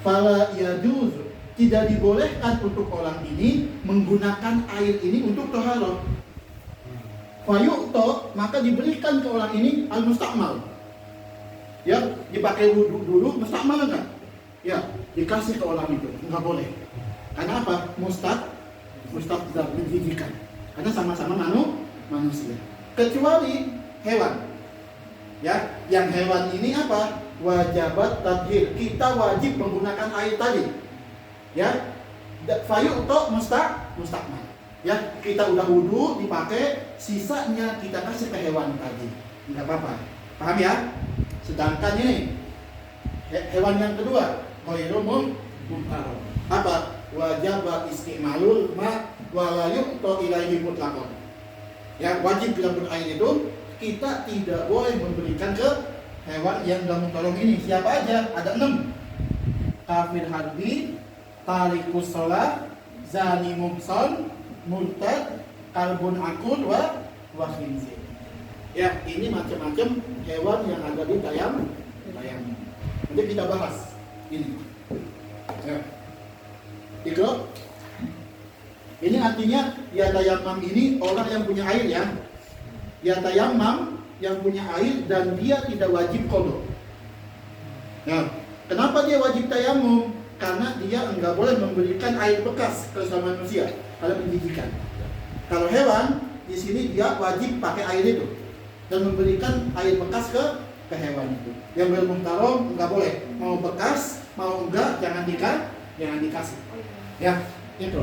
Fala yajuz, tidak dibolehkan untuk orang ini menggunakan air ini untuk taharah. Fayu'to, maka diberikan ke orang ini al-musta'mal. Ya, dipakai wudhu dulu, musta'mal enggak? Ya, dikasih ke orang itu, enggak boleh. Karena apa? Mustaqzar, menjijikan. Karena sama-sama manusia. Kecuali hewan. Ya, yang hewan ini apa? Wajabat tadhir. Kita wajib menggunakan air tadi. Ya, fayu'to musta'mal. Ya, kita udah wudhu, dipakai, sisanya kita kasih ke hewan tadi, nggak apa-apa. Paham ya? Sedangkan ini hewan yang kedua, ghairu muhtaram. Apa? Wajib istimalul ma wala yu'ta ilaihi mutlaqan. Ya, wajib dalam air itu kita tidak boleh memberikan ke hewan yang dalam muhtaram ini. Siapa aja? Ada 6. Kafir harbi, tarikus shalah, zani muhsan, murtad, kalbun akul wa khinzir. Ya, ini macam-macam hewan yang ada di tayamum. Nanti kita bahas ini. Ya. Itu. Ini artinya ya tayammum ini orang yang punya air ya. Ya tayammum yang punya air dan dia tidak wajib qada. Nah, kenapa dia wajib tayammum? Karena dia enggak boleh memberikan air bekas ke sama manusia kalau pendidikan. Kalau hewan di sini dia wajib pakai air itu dan memberikan air bekas ke hewan itu. Yang bermuhtaram enggak boleh. Mau bekas, mau enggak jangan dikasih. Ya, itu.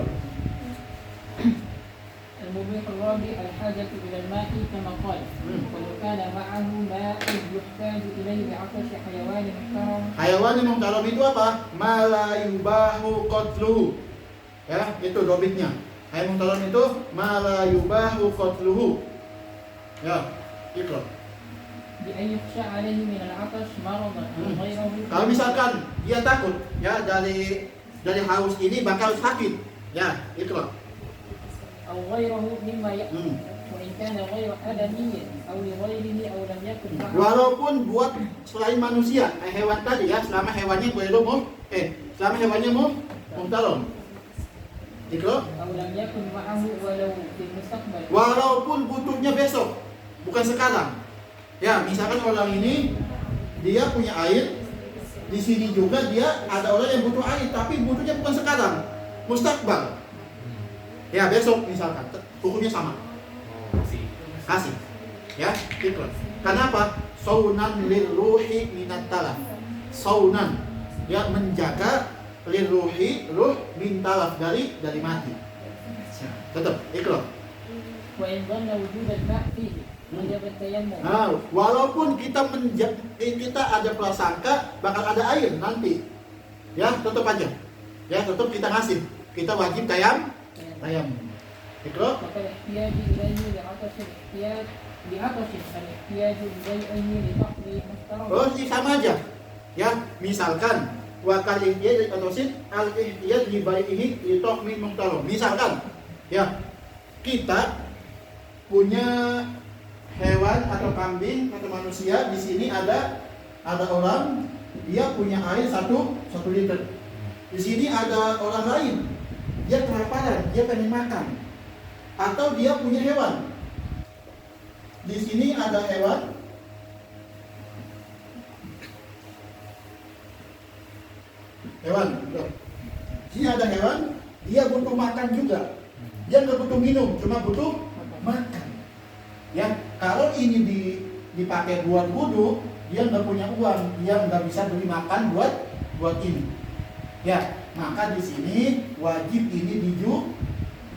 المبيح الرابع الحاجة إلى الماء كما قال ولو كان معه ماء يحتاج إليه بعطش حيوان محترم. Hayawan yang muhtaram itu apa? Mala yubahu qatluhu. Ya, itu dobitnya. Hayawan muhtaram itu mala yubahu qatluhu. Ya, itu. بأن يخشى عليه من العطش مرضا أو غيره. Kalau misalkan dia takut ya dari haus ini bakal sakit. Ya, itu loh. أو غيره مما يأكل وإن كان غير آدمي أو لغيره أو لم يكن معه. Walaupun buat selain manusia, hewan tadi ya, selama hewannya selama hewannya muhtaram. Itu loh. أو لم يكن معه ولو في المستقبل. Walaupun butuhnya besok, bukan sekarang. Ya, misalkan orang ini dia punya air, di sini juga dia ada orang yang butuh air, tapi butuhnya bukan sekarang, mustakbal. Ya, besok misalkan, hukumnya sama. Kasih. Ya, itu. Karena apa? Saunan lirruhi minat talaf. Saunan, ya menjaga lirruhi, ruh min talaf dari mati. Tetap, itu. وإن ظن وجود الماء فيه وجب التيمم. Nah, walaupun kita ada prasangka bakal ada air nanti, ya tetap aja, ya tetap kita ngasih, kita wajib tayammum. Itu. فالاحتياج إليه لعطش الاحتياج الاحتياج إليه لفقر محترم. Oh, sih sama aja, ya misalkan wakal ihtiyaj atausin al ihtiyaj li bai'ihi li tahmin muhtaram. Misalkan, ya kita punya hewan atau kambing atau manusia, di sini ada orang dia punya air 1 liter. Di sini ada orang lain dia kelaparan, dia pengen makan. Atau dia punya hewan. Di sini ada hewan. Di sini ada hewan, dia butuh makan juga. Dia nggak butuh minum, cuma butuh makan. Ya, kalau ini dipakai buat wudu, dia nggak punya uang, dia nggak bisa beli makan buat ini. Ya, maka di sini wajib ini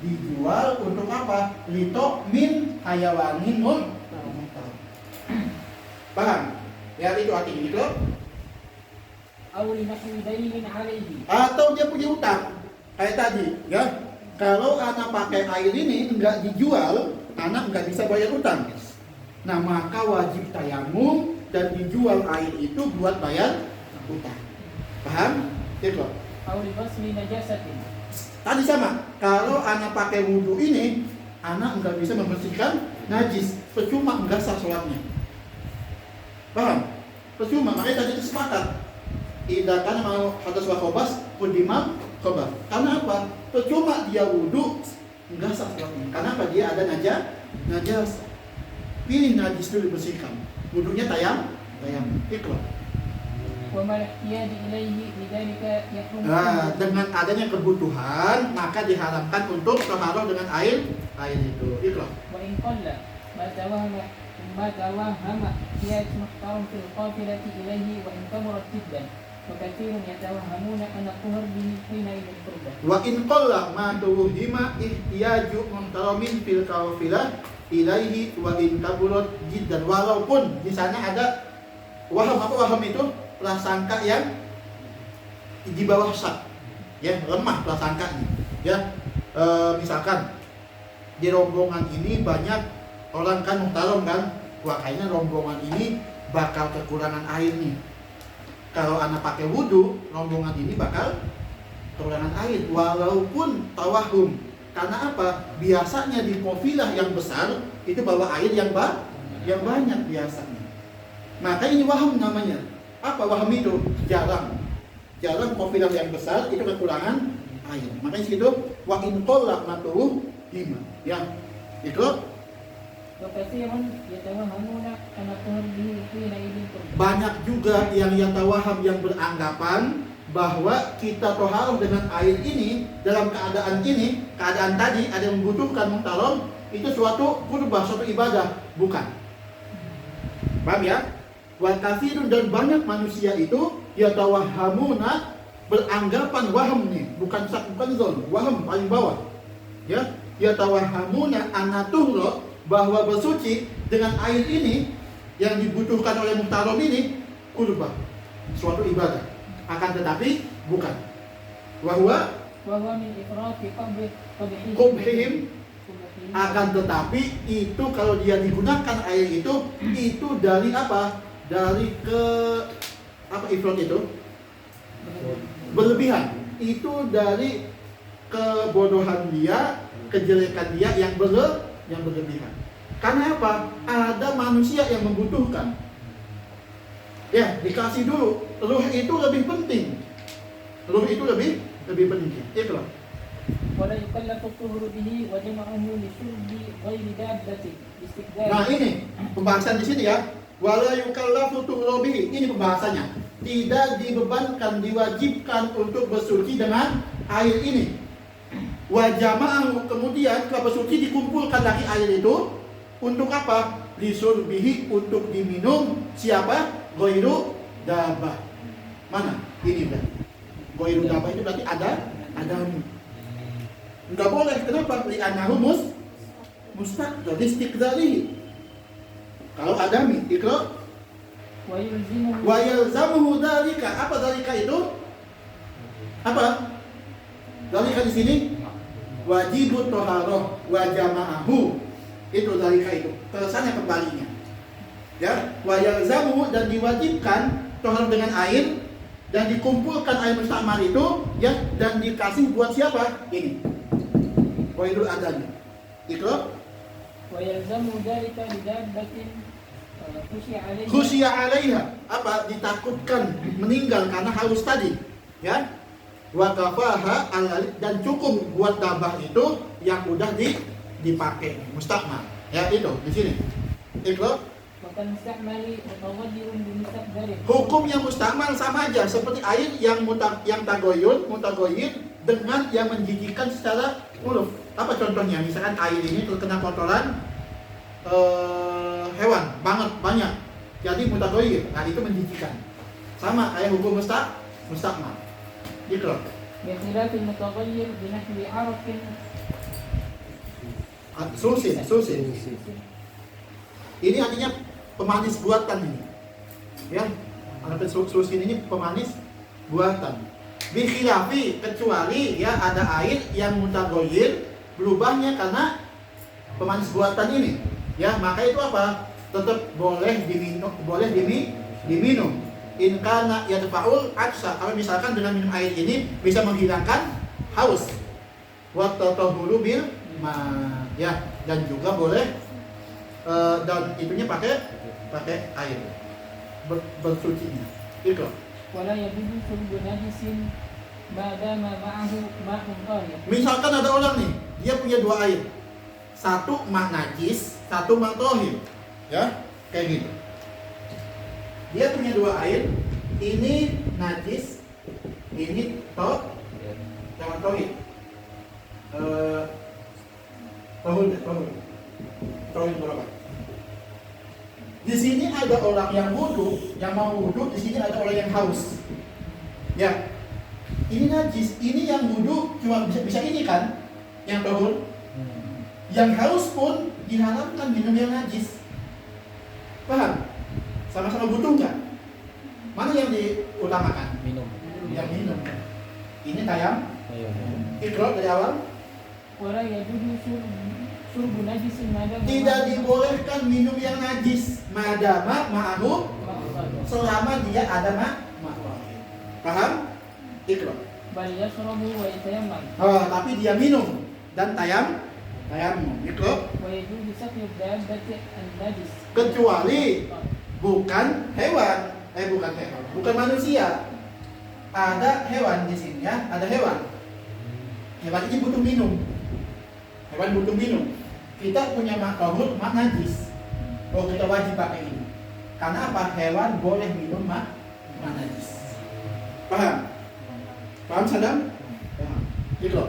dijual untuk apa? Lito min hayawanin muhtaram. Paham? Ya, itu artinya itu. أو لنحو دين عليه. Atau dia punya utang, kayak tadi, ya. Kalau anak pakai air ini enggak dijual, anak enggak bisa bayar utang. Nah, maka wajib tayammum dan dijual air itu buat bayar utang. Paham? Itu. أو لغسل نجاسة. Tadi sama, kalau anak pakai wudhu ini, anak nggak bisa membersihkan najis, percuma nggak sah sholatnya. Paham? Percuma, makanya tadi itu sepakat. Tidak kan mau hadas wa khobas, pudimam khobas. Karena apa? Percuma dia wudhu, nggak sah sholatnya. Karena apa? Dia ada najas. Pilih najis itu dibersihkan. Wudhunya tayam. Itu. وما الاحتياج إليه لذلك يحرم. Nah, dengan adanya kebutuhan maka diharapkan untuk taharah dengan air itu. Ikhlas. وإن قل ما توهم احتياج محترم في القافلة إليه وإن كبرت جدا وكثير يتوهمون أن الطهر به حينئذ قربة. Wa in qalla ma tuwhima ihtiyaju muhtaramin fil qafilah ilaihi wa in kaburat jiddan. Walaupun di sana ada waham itu prasangka yang di bawah syak, ya lemah prasangkanya, ya. Misalkan di rombongan ini banyak orang kan muhtarom kan, wah kayaknya rombongan ini bakal kekurangan air nih. Kalau anak pakai wudhu, rombongan ini bakal kekurangan air, walaupun tawahum. Karena apa? Biasanya di kafilah yang besar itu bawa air yang banyak biasanya. Maka ini waham namanya. Apa waham itu? Jarang kafilah yang besar itu kekurangan air. Makanya situ wa in qalla matuhu hima. Ya. Itu وكثير يتوهمون أن قوله حينئذ قرب. banyak juga yang yatawaham yang beranggapan bahwa kita toharoh dengan air ini dalam keadaan tadi ada yang membutuhkan muhtarom, itu suatu kurbah, suatu ibadah, bukan. Paham ya? Wa katsirun, dan banyak manusia itu yatawahamuna, beranggapan waham nih, bukan sak, bukan zon, waham paling bawah. Ya, yatawahamuna anatuhro, bahwa bersuci dengan air ini yang dibutuhkan oleh muhtarom ini kurbah, suatu ibadah. Akan tetapi bukan. Wahwa min ifrati qubhihim, akan tetapi itu kalau dia digunakan air itu dari apa? Dari ifrat itu berlebihan. Itu dari kebodohan dia, kejelekan dia yang berlebihan. Karena apa? Ada manusia yang membutuhkan. Ya, dikasih dulu. Ruh itu lebih penting. Ruh itu lebih penting. Ikhlas. ولا يكلف الطهر به وجمعه لشرب غير دابة باستقدار. Nah ini pembahasan di sini ya. Wala yukallafu tuhuru bihi. Ini pembahasannya. Tidak dibebankan, diwajibkan untuk bersuci dengan air ini. Wa jama'ahu, kemudian setelah bersuci dikumpulkan lagi air itu untuk apa? Lisurbihi, untuk diminum. Siapa? Ghairu dabah. Mana? Ini udah. Ghairu dabah itu berarti ada. Enggak boleh. Kenapa? Li'annahu mustaqdar istiqdarihi. Kalau adami, ikra wa yalzamuhu dzalika. Apa dzalika itu? Apa? Dzalika di sini wajibut thaharah wa jama'ahu. Itu dzalika itu. Terusannya kembalinya. Ya, wa yalzamuhu, dan diwajibkan thaharah dengan air dan dikumpulkan air mustakmal itu, ya, dan dikasih buat siapa? Ini. Wailul adami. Ikra wa yalzamu dzalika lidabbatin khusya 'alaiha. Apa? Ditakutkan meninggal karena haus tadi. Ya. Wa kafaha dan cukup buat dabah itu yang udah dipakai mustakmal. Ya, itu di sini. Ikra hukum yang mustakmal sama aja seperti air yang mutagoyir dengan yang menjijikan secara uruf. Apa contohnya? Misalkan air ini terkena kotoran hewan banyak, jadi mutagoyir, nah itu menjijikan. Sama kayak hukum mustakmal. Gitu loh. Susin. Ini artinya pemanis buatan ini. Ya. Susin ini pemanis buatan. Bikhilafi, kecuali ya ada air yang mutagoyir, berubahnya karena pemanis buatan ini. Ya, maka itu apa? Tetap boleh diminum. In kana yadfa'ul atsa. Kalau misalkan dengan minum air ini bisa menghilangkan haus. Wa tatahuru bil ma. Ya, dan juga boleh dan itunya pakai air bersucinya. Itu. Wala yajuzu shurbu najisin madama ma'ahu ma'un tahir. Misalkan ada orang nih, dia punya dua air. Satu ma najis, satu ma tahir. Ya, kayak gitu. Dia punya dua air, ini najis, ini jangan tahir. Tahir berapa? Di sini ada orang yang wudu, yang mau wudu, di sini ada orang yang haus. Ya, ini najis, ini yang wudu cuma bisa ini kan, yang tahur. Yang haus pun diharamkan minum yang najis. Paham? Sama-sama butuh nggak? Mana yang diutamakan? Minum. yang minum. Ini tayam. Ayo. Ikro dari awal. ولا يجوز شرب نجس ما دام Tidak dibolehkan minum yang najis madama ma'ahu selama dia ada ma'wahid. Paham? Ikro. بل يشرب ويتيمم Tapi dia minum dan tayam. Ikro. ويجوز سقي الدابة النجس Kecuali bukan hewan, bukan manusia. Ada hewan di sini ya, ada hewan. Hewan ini butuh minum. Kita punya makhluk najis. Oh, kita wajib pakai ini. Karena apa? Hewan boleh minum najis. Paham? Paham Sadam? Paham. Gitu.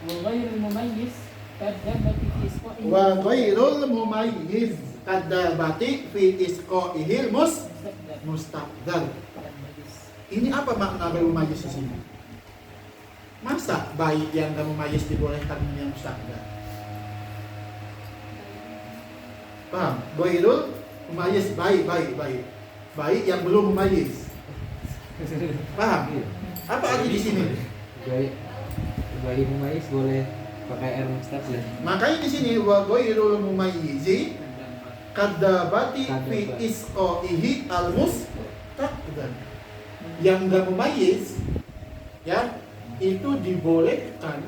وغير المميز كالدابة في إسقائه Wa ghairul mumayyiz kadabati fi isqa'ihil mustaqdar. Ini apa makna bermumayyiz di sini? Masa bayi yang gak mumayyiz dibolehkan minum yang mustaqdar? Paham? Ghairul mumayyiz bayi yang belum mumayyiz. Paham? Apa arti di sini? Bayi mumayyiz boleh pakai air mustaqil. Makanya di sini wa ghairul mumayyizi kadabati fi isqaihi al-mustaqdar. Yang enggak mumayyiz ya, itu dibolehkan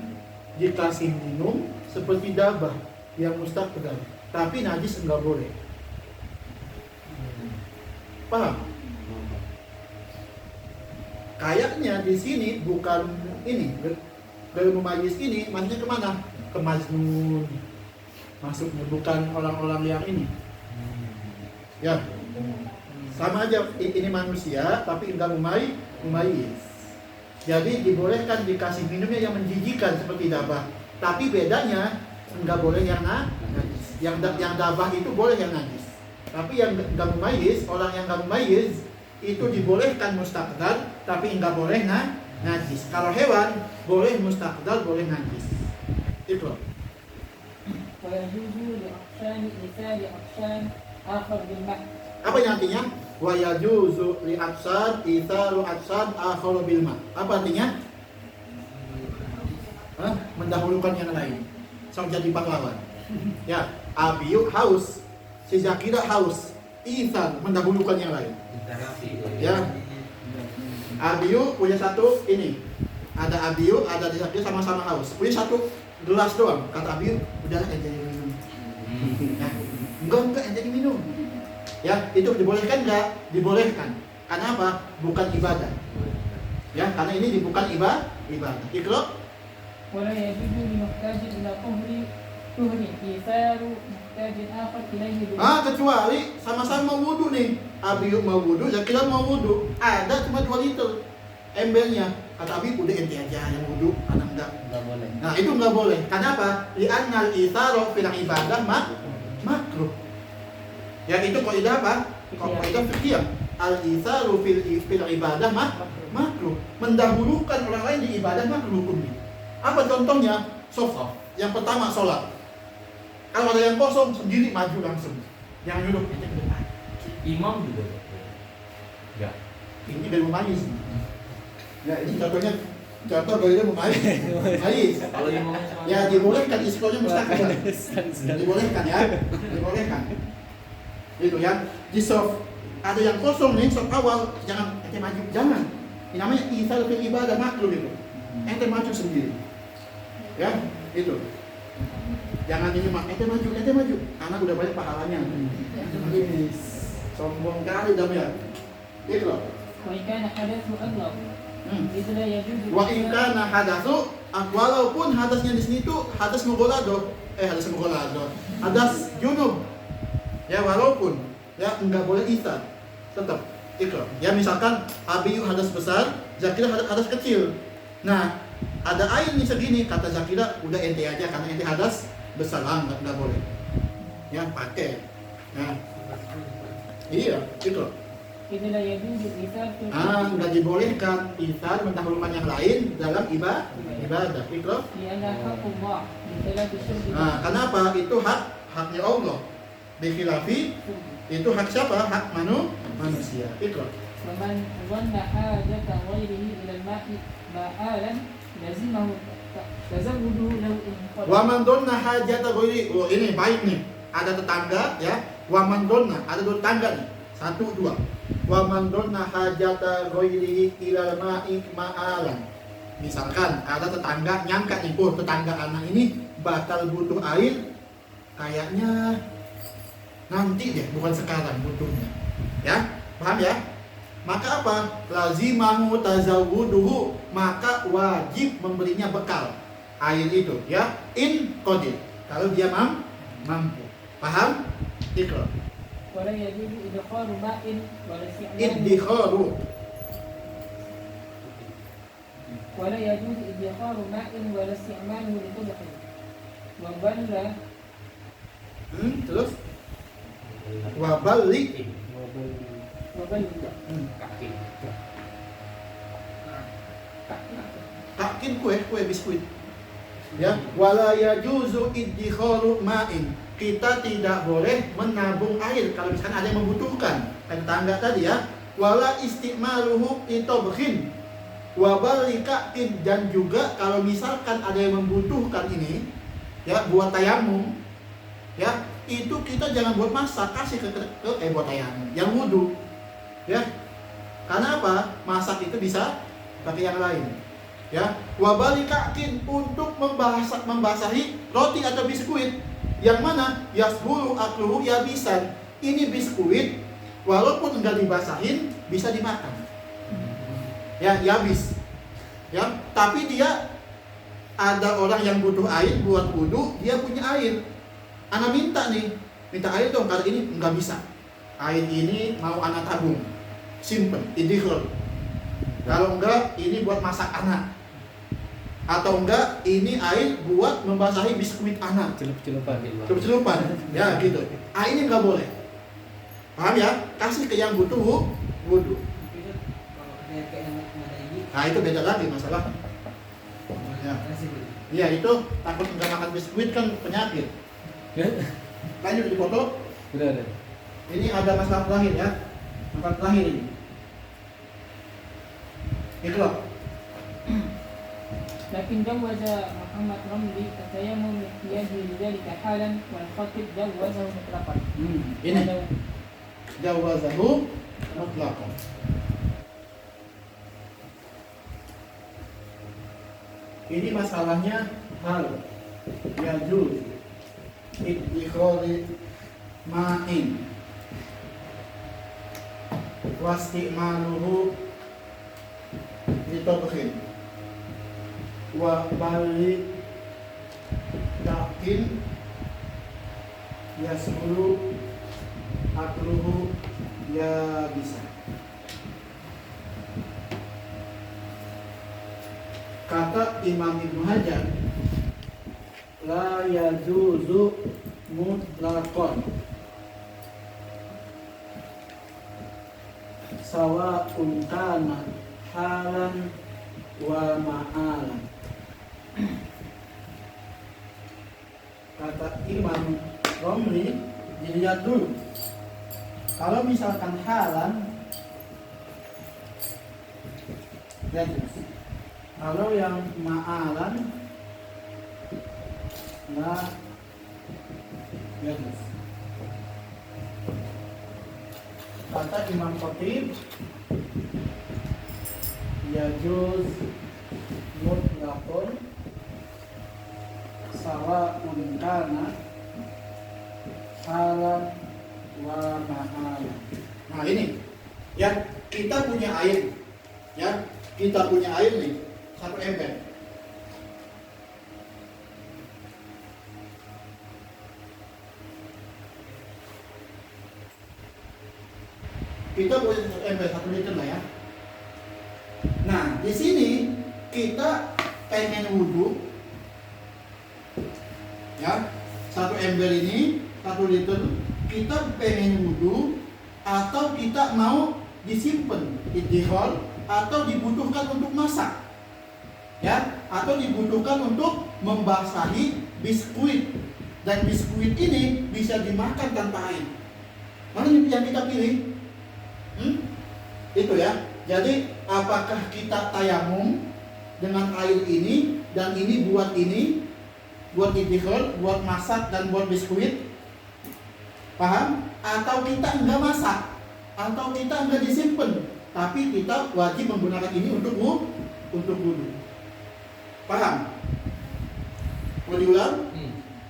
dikasih minum seperti dabah yang mustaqdar, tapi najis enggak boleh. Paham? Kayaknya di sini bukan ini dari mumayyiz ini maksudnya kemana? Ke majnun masuknya, bukan orang-orang yang ini ya, sama aja ini manusia tapi enggak mumayyiz. Jadi dibolehkan dikasih minumnya yang menjijikan seperti dabah, tapi bedanya enggak boleh yang najis. Yang dabah itu boleh yang najis, tapi yang enggak mumayyiz, orang yang enggak mumayyiz itu dibolehkan mustaqdar tapi enggak boleh najis. Kalau hewan boleh mustaqdar, boleh najis. Itu. ويجوز لعطشان مثال عطشان آخر بالماء Apa yang artinya? Wa yajuzu li absad itharu absad akharu bil ma. Apa artinya? Mendahulukan yang lain. Sang jadi pahlawan. Ya, Abiyu haus. Si Zakira haus. Ithar mendahulukan yang lain. Ya. Abiyu punya satu ini. Ada Abiyu, ada Zakira sama-sama haus. Punya satu gelas doang. Kata Abiyu, udahlah ente minum. Nah, enggak ente minum. Ya, itu dibolehkan enggak? Dibolehkan. Karena apa? Bukan ibadah. Ya, karena ini bukan ibadah. Ikro. ولا يجوز لمحتاج إلى طهر إيثار محتاج آخر إليه Kecuali sama-sama mau wudu nih. Abiyu mau wudu, Zakira mau wudu. Ada cuma 2 liter embernya. Kata Abiyu, udah ente aja yang wudu, anak enggak. Enggak boleh. Nah, itu enggak boleh. Kenapa? Li'annal itharu fil ibadah makruh. Ya, itu kaidah apa? Kaidah fikih. Al-itharu fil ibadah makruh. Mendahulukan orang lain di ibadah makruh hukumnya. Apa contohnya? Sofa. Yang pertama sholat. Kalau ada yang kosong sendiri maju langsung. Yang duduk itu ke depan. Imam juga. Enggak. Ini dari mumayyiz. Ya, ini contoh dari mumayyiz. Kalau imamnya sama Ya, dibolehkan iskonya mustaqbal. Dibolehkan ya. Dibolehkan. Itu ya. Di soft ada yang kosong nih, soft awal jangan ente maju, jangan. Ini namanya ithal fil ibadah makruh itu. Ente maju sendiri. Ya, itu. Jangan ini ente maju. Anak udah banyak pahalanya. Ini sombong kali dah ya. Itu loh. وإن كان حدث أغلب إذ لا يجوز Wa in kana hadatsu, walaupun hadasnya di sini tuh hadas mughaladzah. Hadas junub. Ya, walaupun ya enggak boleh isar. Tetap ikrar. Ya, misalkan Abiyu hadas besar, Zakira hadas kecil. Nah, ada air nih segini, kata Zakira, udah ente aja karena ente hadas besar, enggak boleh. Ya, pakai. Nah. Iya, ikrar. إذ لا يجوز الإيثار في Enggak dibolehkan isar mendahulukan yang lain dalam ibadah. Ikrar. لأنها حق الله بخلاف الشرب Kenapa? Itu haknya Allah. Bikhilafi itu hak siapa? Hak manusia. Ikrar. ومن ظن حاجة غيره إلى الماء مآلا لزمه تزوده له إن قدر. Wa man donna hajata ghairi. Oh, ini baik nih. Ada tetangga ya. Wa man donna, ada dua tetangga nih. 1 2. Wa man donna hajata ghairihi ilal ma'i ma'alan. Misalkan ada tetangga nyangka nih, oh tetangga anak ini bakal butuh air kayaknya nanti deh, bukan sekarang butuhnya. Ya, paham ya? Maka apa? Lazimahu tazawwuduhu, maka wajib memberinya bekal air itu ya, in qadir, kalau dia mampu. Paham? Ikra. ولا يجوز إدخال ماء ولا استعمال Iddikharu. ولا يجوز إدخال ماء ولا استعماله لطبخ وبل Terus wa balik. وبل Kaki. Takin kue biskuit. Ya, wala yajuzu iddikharu ma'in. Kita tidak boleh menabung air kalau misalkan ada yang membutuhkan. Kan tangga tadi ya. Wala istimaluhu itobkhin. Wa balikain, dan juga kalau misalkan ada yang membutuhkan ini ya buat tayamum. Ya, itu kita jangan buat masak, kasih ke buat tayamum. Yang wudu. Ya. Karena apa? Masak itu bisa pakai yang lain. Ya, wabalikakin, untuk membasahi roti atau biskuit yang mana yasbulu akluhu yabisan. Ini biskuit walaupun enggak dibasahin bisa dimakan. Ya, yabis. Ya, tapi dia ada orang yang butuh air buat wudu, dia punya air. Anak minta air dong, kali ini enggak bisa. Air ini mau anak tabung, simpen, idikhal. Kalau enggak, ini buat masak anak. Atau enggak, ini air buat membasahi biskuit anak. Celup-celupan. Ya gitu. Ini enggak boleh. Paham ya? Kasih ke yang butuh wudu. Nah itu beda lagi masalah. Ya. Iya itu takut enggak makan biskuit kan penyakit. Lanjut di foto. Udah ada. Ini ada masalah terakhir ya. Masalah terakhir ini. Itulah. لكن جوز محمد رملي التيمم باحتياجه لذلك حالا والخطيب جوزه مطلقا. Ini jawazahu mutlaqan. Ini masalahnya hal yajuz iddikhali ma'in wasti'maluhu litobkhin wa balik takin yasmulu akluhu ya bisa. Kata Imam Ibnu Hajar, la yajuzu mutlaqan sawa'un kana halan wa ma'alan. Kata Imam Romli, dilihat dulu. Kalau misalkan halan, jajus. Kalau yang ma'alan, la jajus. Kata Imam Khatib, yajuz mutlaqun sawa'un kana halan wa ma'alan. Nah ini ya, kita punya air ya, kita punya air nih 1 ember. Kita punya 1 ember 1 liter lah ya. Nah di sini kita pengen wudhu ya, 1 ember ini 1 liter, kita pengen wudhu atau kita mau disimpan iddikhal atau dibutuhkan untuk masak ya, atau dibutuhkan untuk membasahi biskuit, dan biskuit ini bisa dimakan tanpa air. Mana yang kita pilih? Itu ya. Jadi apakah kita tayamum dengan air ini dan ini, buat idkhal, buat masak dan buat biskuit? Paham? Atau kita enggak masak, atau kita enggak disimpan, tapi kita wajib menggunakan ini untuk wudu. Paham? Mau diulang?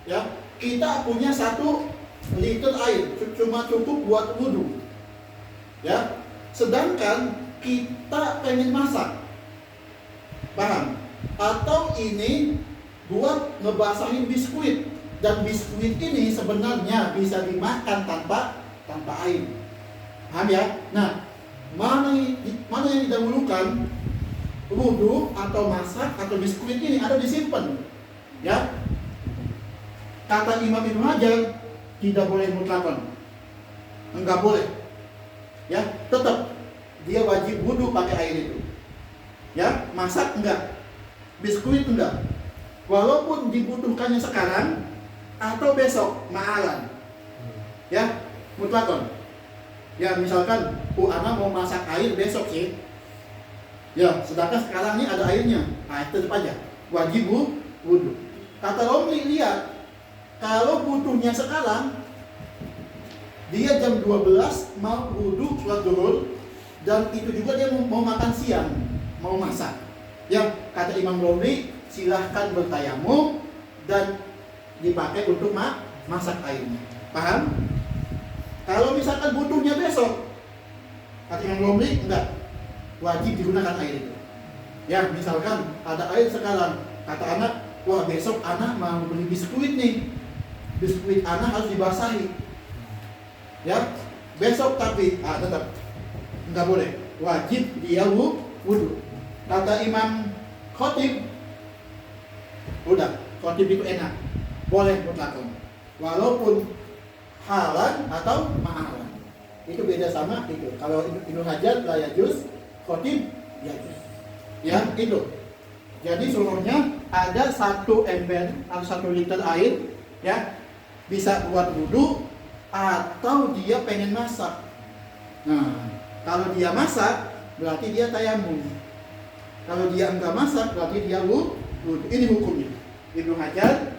Ya, kita punya 1 liter air, cuma cukup buat wudu. Ya, sedangkan kita pengen masak. Paham? Atau ini buat ngebasahin biskuit, dan biskuit ini sebenarnya bisa dimakan tanpa air. Paham ya? Nah, mana yang didahulukan? Wudu atau masak atau biskuit ini ada disimpan. Ya. Kata Imam Ibnu Hajar, tidak boleh mutlakon. Enggak boleh. Ya, tetap dia wajib wudu pakai air itu. Ya, masak enggak, biskuit enggak. Walaupun dibutuhkannya sekarang atau besok, ma'alan. Ya, mutlakon. Ya, misalkan anak mau masak air besok sih. Ya, sedangkan sekarang ini ada airnya. Nah, tetap aja wajib wudu. Kata Romli, lihat, kalau butuhnya sekarang, dia jam 12 mau wudu sholat zuhur, dan itu juga dia mau makan siang, mau masak. Ya, kata Imam Romli, silahkan bertayamum dan dipakai untuk masak airnya. Paham? Kalau misalkan butuhnya besok, kata Imam Romli, enggak, wajib digunakan air itu. Ya, misalkan ada air sekarang, kata anak, wah besok anak mau beli biskuit nih, biskuit anak harus dibasahi. Ya, besok tapi tetap enggak boleh, wajib dia wudu. Kata Imam Khotib, udah, Khotib itu enak, boleh mutlakon, walaupun halan atau ma'alan. Itu beda sama itu. Kalau Ibnu Hajar la yajuz, Khotib yajuz. Ya, itu. Jadi seluruhnya ada 1 ember atau 1 liter air, ya, bisa buat wudu atau dia pengen masak. Nah, kalau dia masak berarti dia tayamum. Kalau dia enggak masak berarti dia wudu. Ini hukumnya. Ibnu Hajar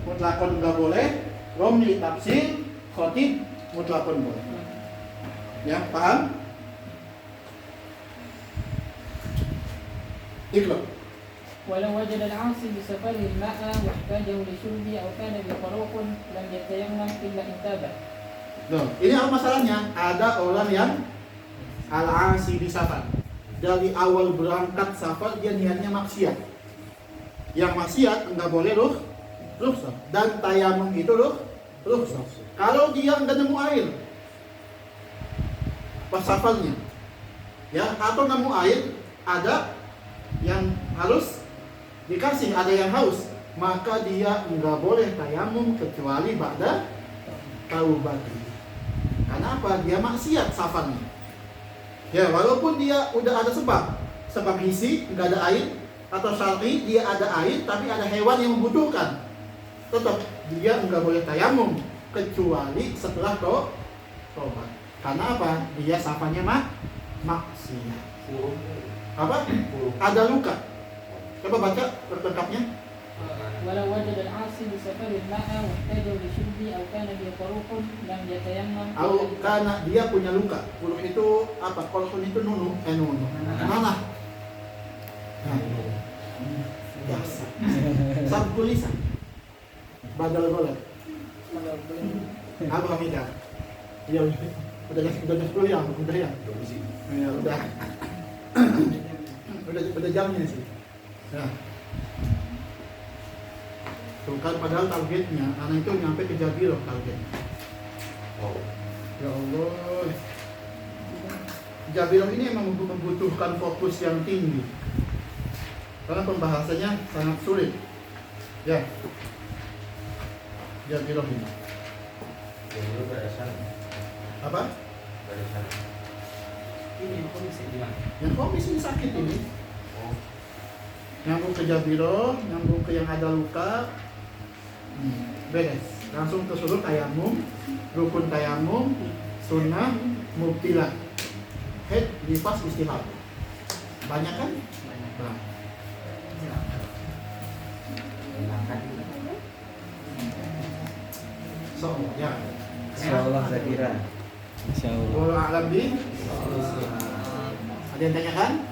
mutlakon enggak boleh, Romli tafsir, Khotib mutlakon boleh. Ya, paham? Ikhlas. ولو وجد العاصي بسفره الماء واحتاجه لشربه أو كان بطروق لم يتيمم إلا إن تاب. Nah, ini apa masalahnya? Ada orang yang al-asi di safar. Dari awal berangkat safar dia niatnya maksiat. Yang maksiat enggak boleh rukhsah. Dan tayamum itu rukhsah. Kalau dia enggak nemu air pas safarnya, ya, atau nemu air, ada yang harus dikasih, ada yang haus, maka dia enggak boleh tayamum kecuali ba'da taubat. Karena apa? Dia maksiat safarnya. Ya, walaupun dia udah ada sebab hisi, enggak ada air, atau syar'i dia ada air tapi ada hewan yang membutuhkan, tetap dia enggak boleh tayamum kecuali setelah tobat. Karena apa? Dia safarnya maksiat. Apa? Ada luka. Coba baca lengkapnya. ولو وجد العاصي بسفر الماء واحتاجه لشربه أو كان به طروق لم يتيمم. Karena dia punya luka. Puluh itu apa? Kolkun itu nunu. Mana? Biasa. Sab tulisan. Badal bola. Apa kita? Ya udah 10 ya, udah ya. Ya udah. Udah jamnya sih. Ya. Tuh kan padahal targetnya anak itu nyampe ke Jabiro targetnya. Ya Allah. Jabiro ini memang membutuhkan fokus yang tinggi. Karena pembahasannya sangat sulit. Ya. Jabiro ini. Jabiro berdasar. Apa? Berdasar. Ini yang komisi bilang. Yang komisi sakit ini. Oh. Nyambung ke Jabiro, nyambung ke yang ada luka. Beres. Langsung ke seluruh tayamum, rukun tayamum, sunnah, mubtilah. Haid, nifas, istihad. Banyak kan? Nah. So, ya. Insyaallah saya kira. Insyaallah. Wallahu a'lam bi. Ada yang tanyakan?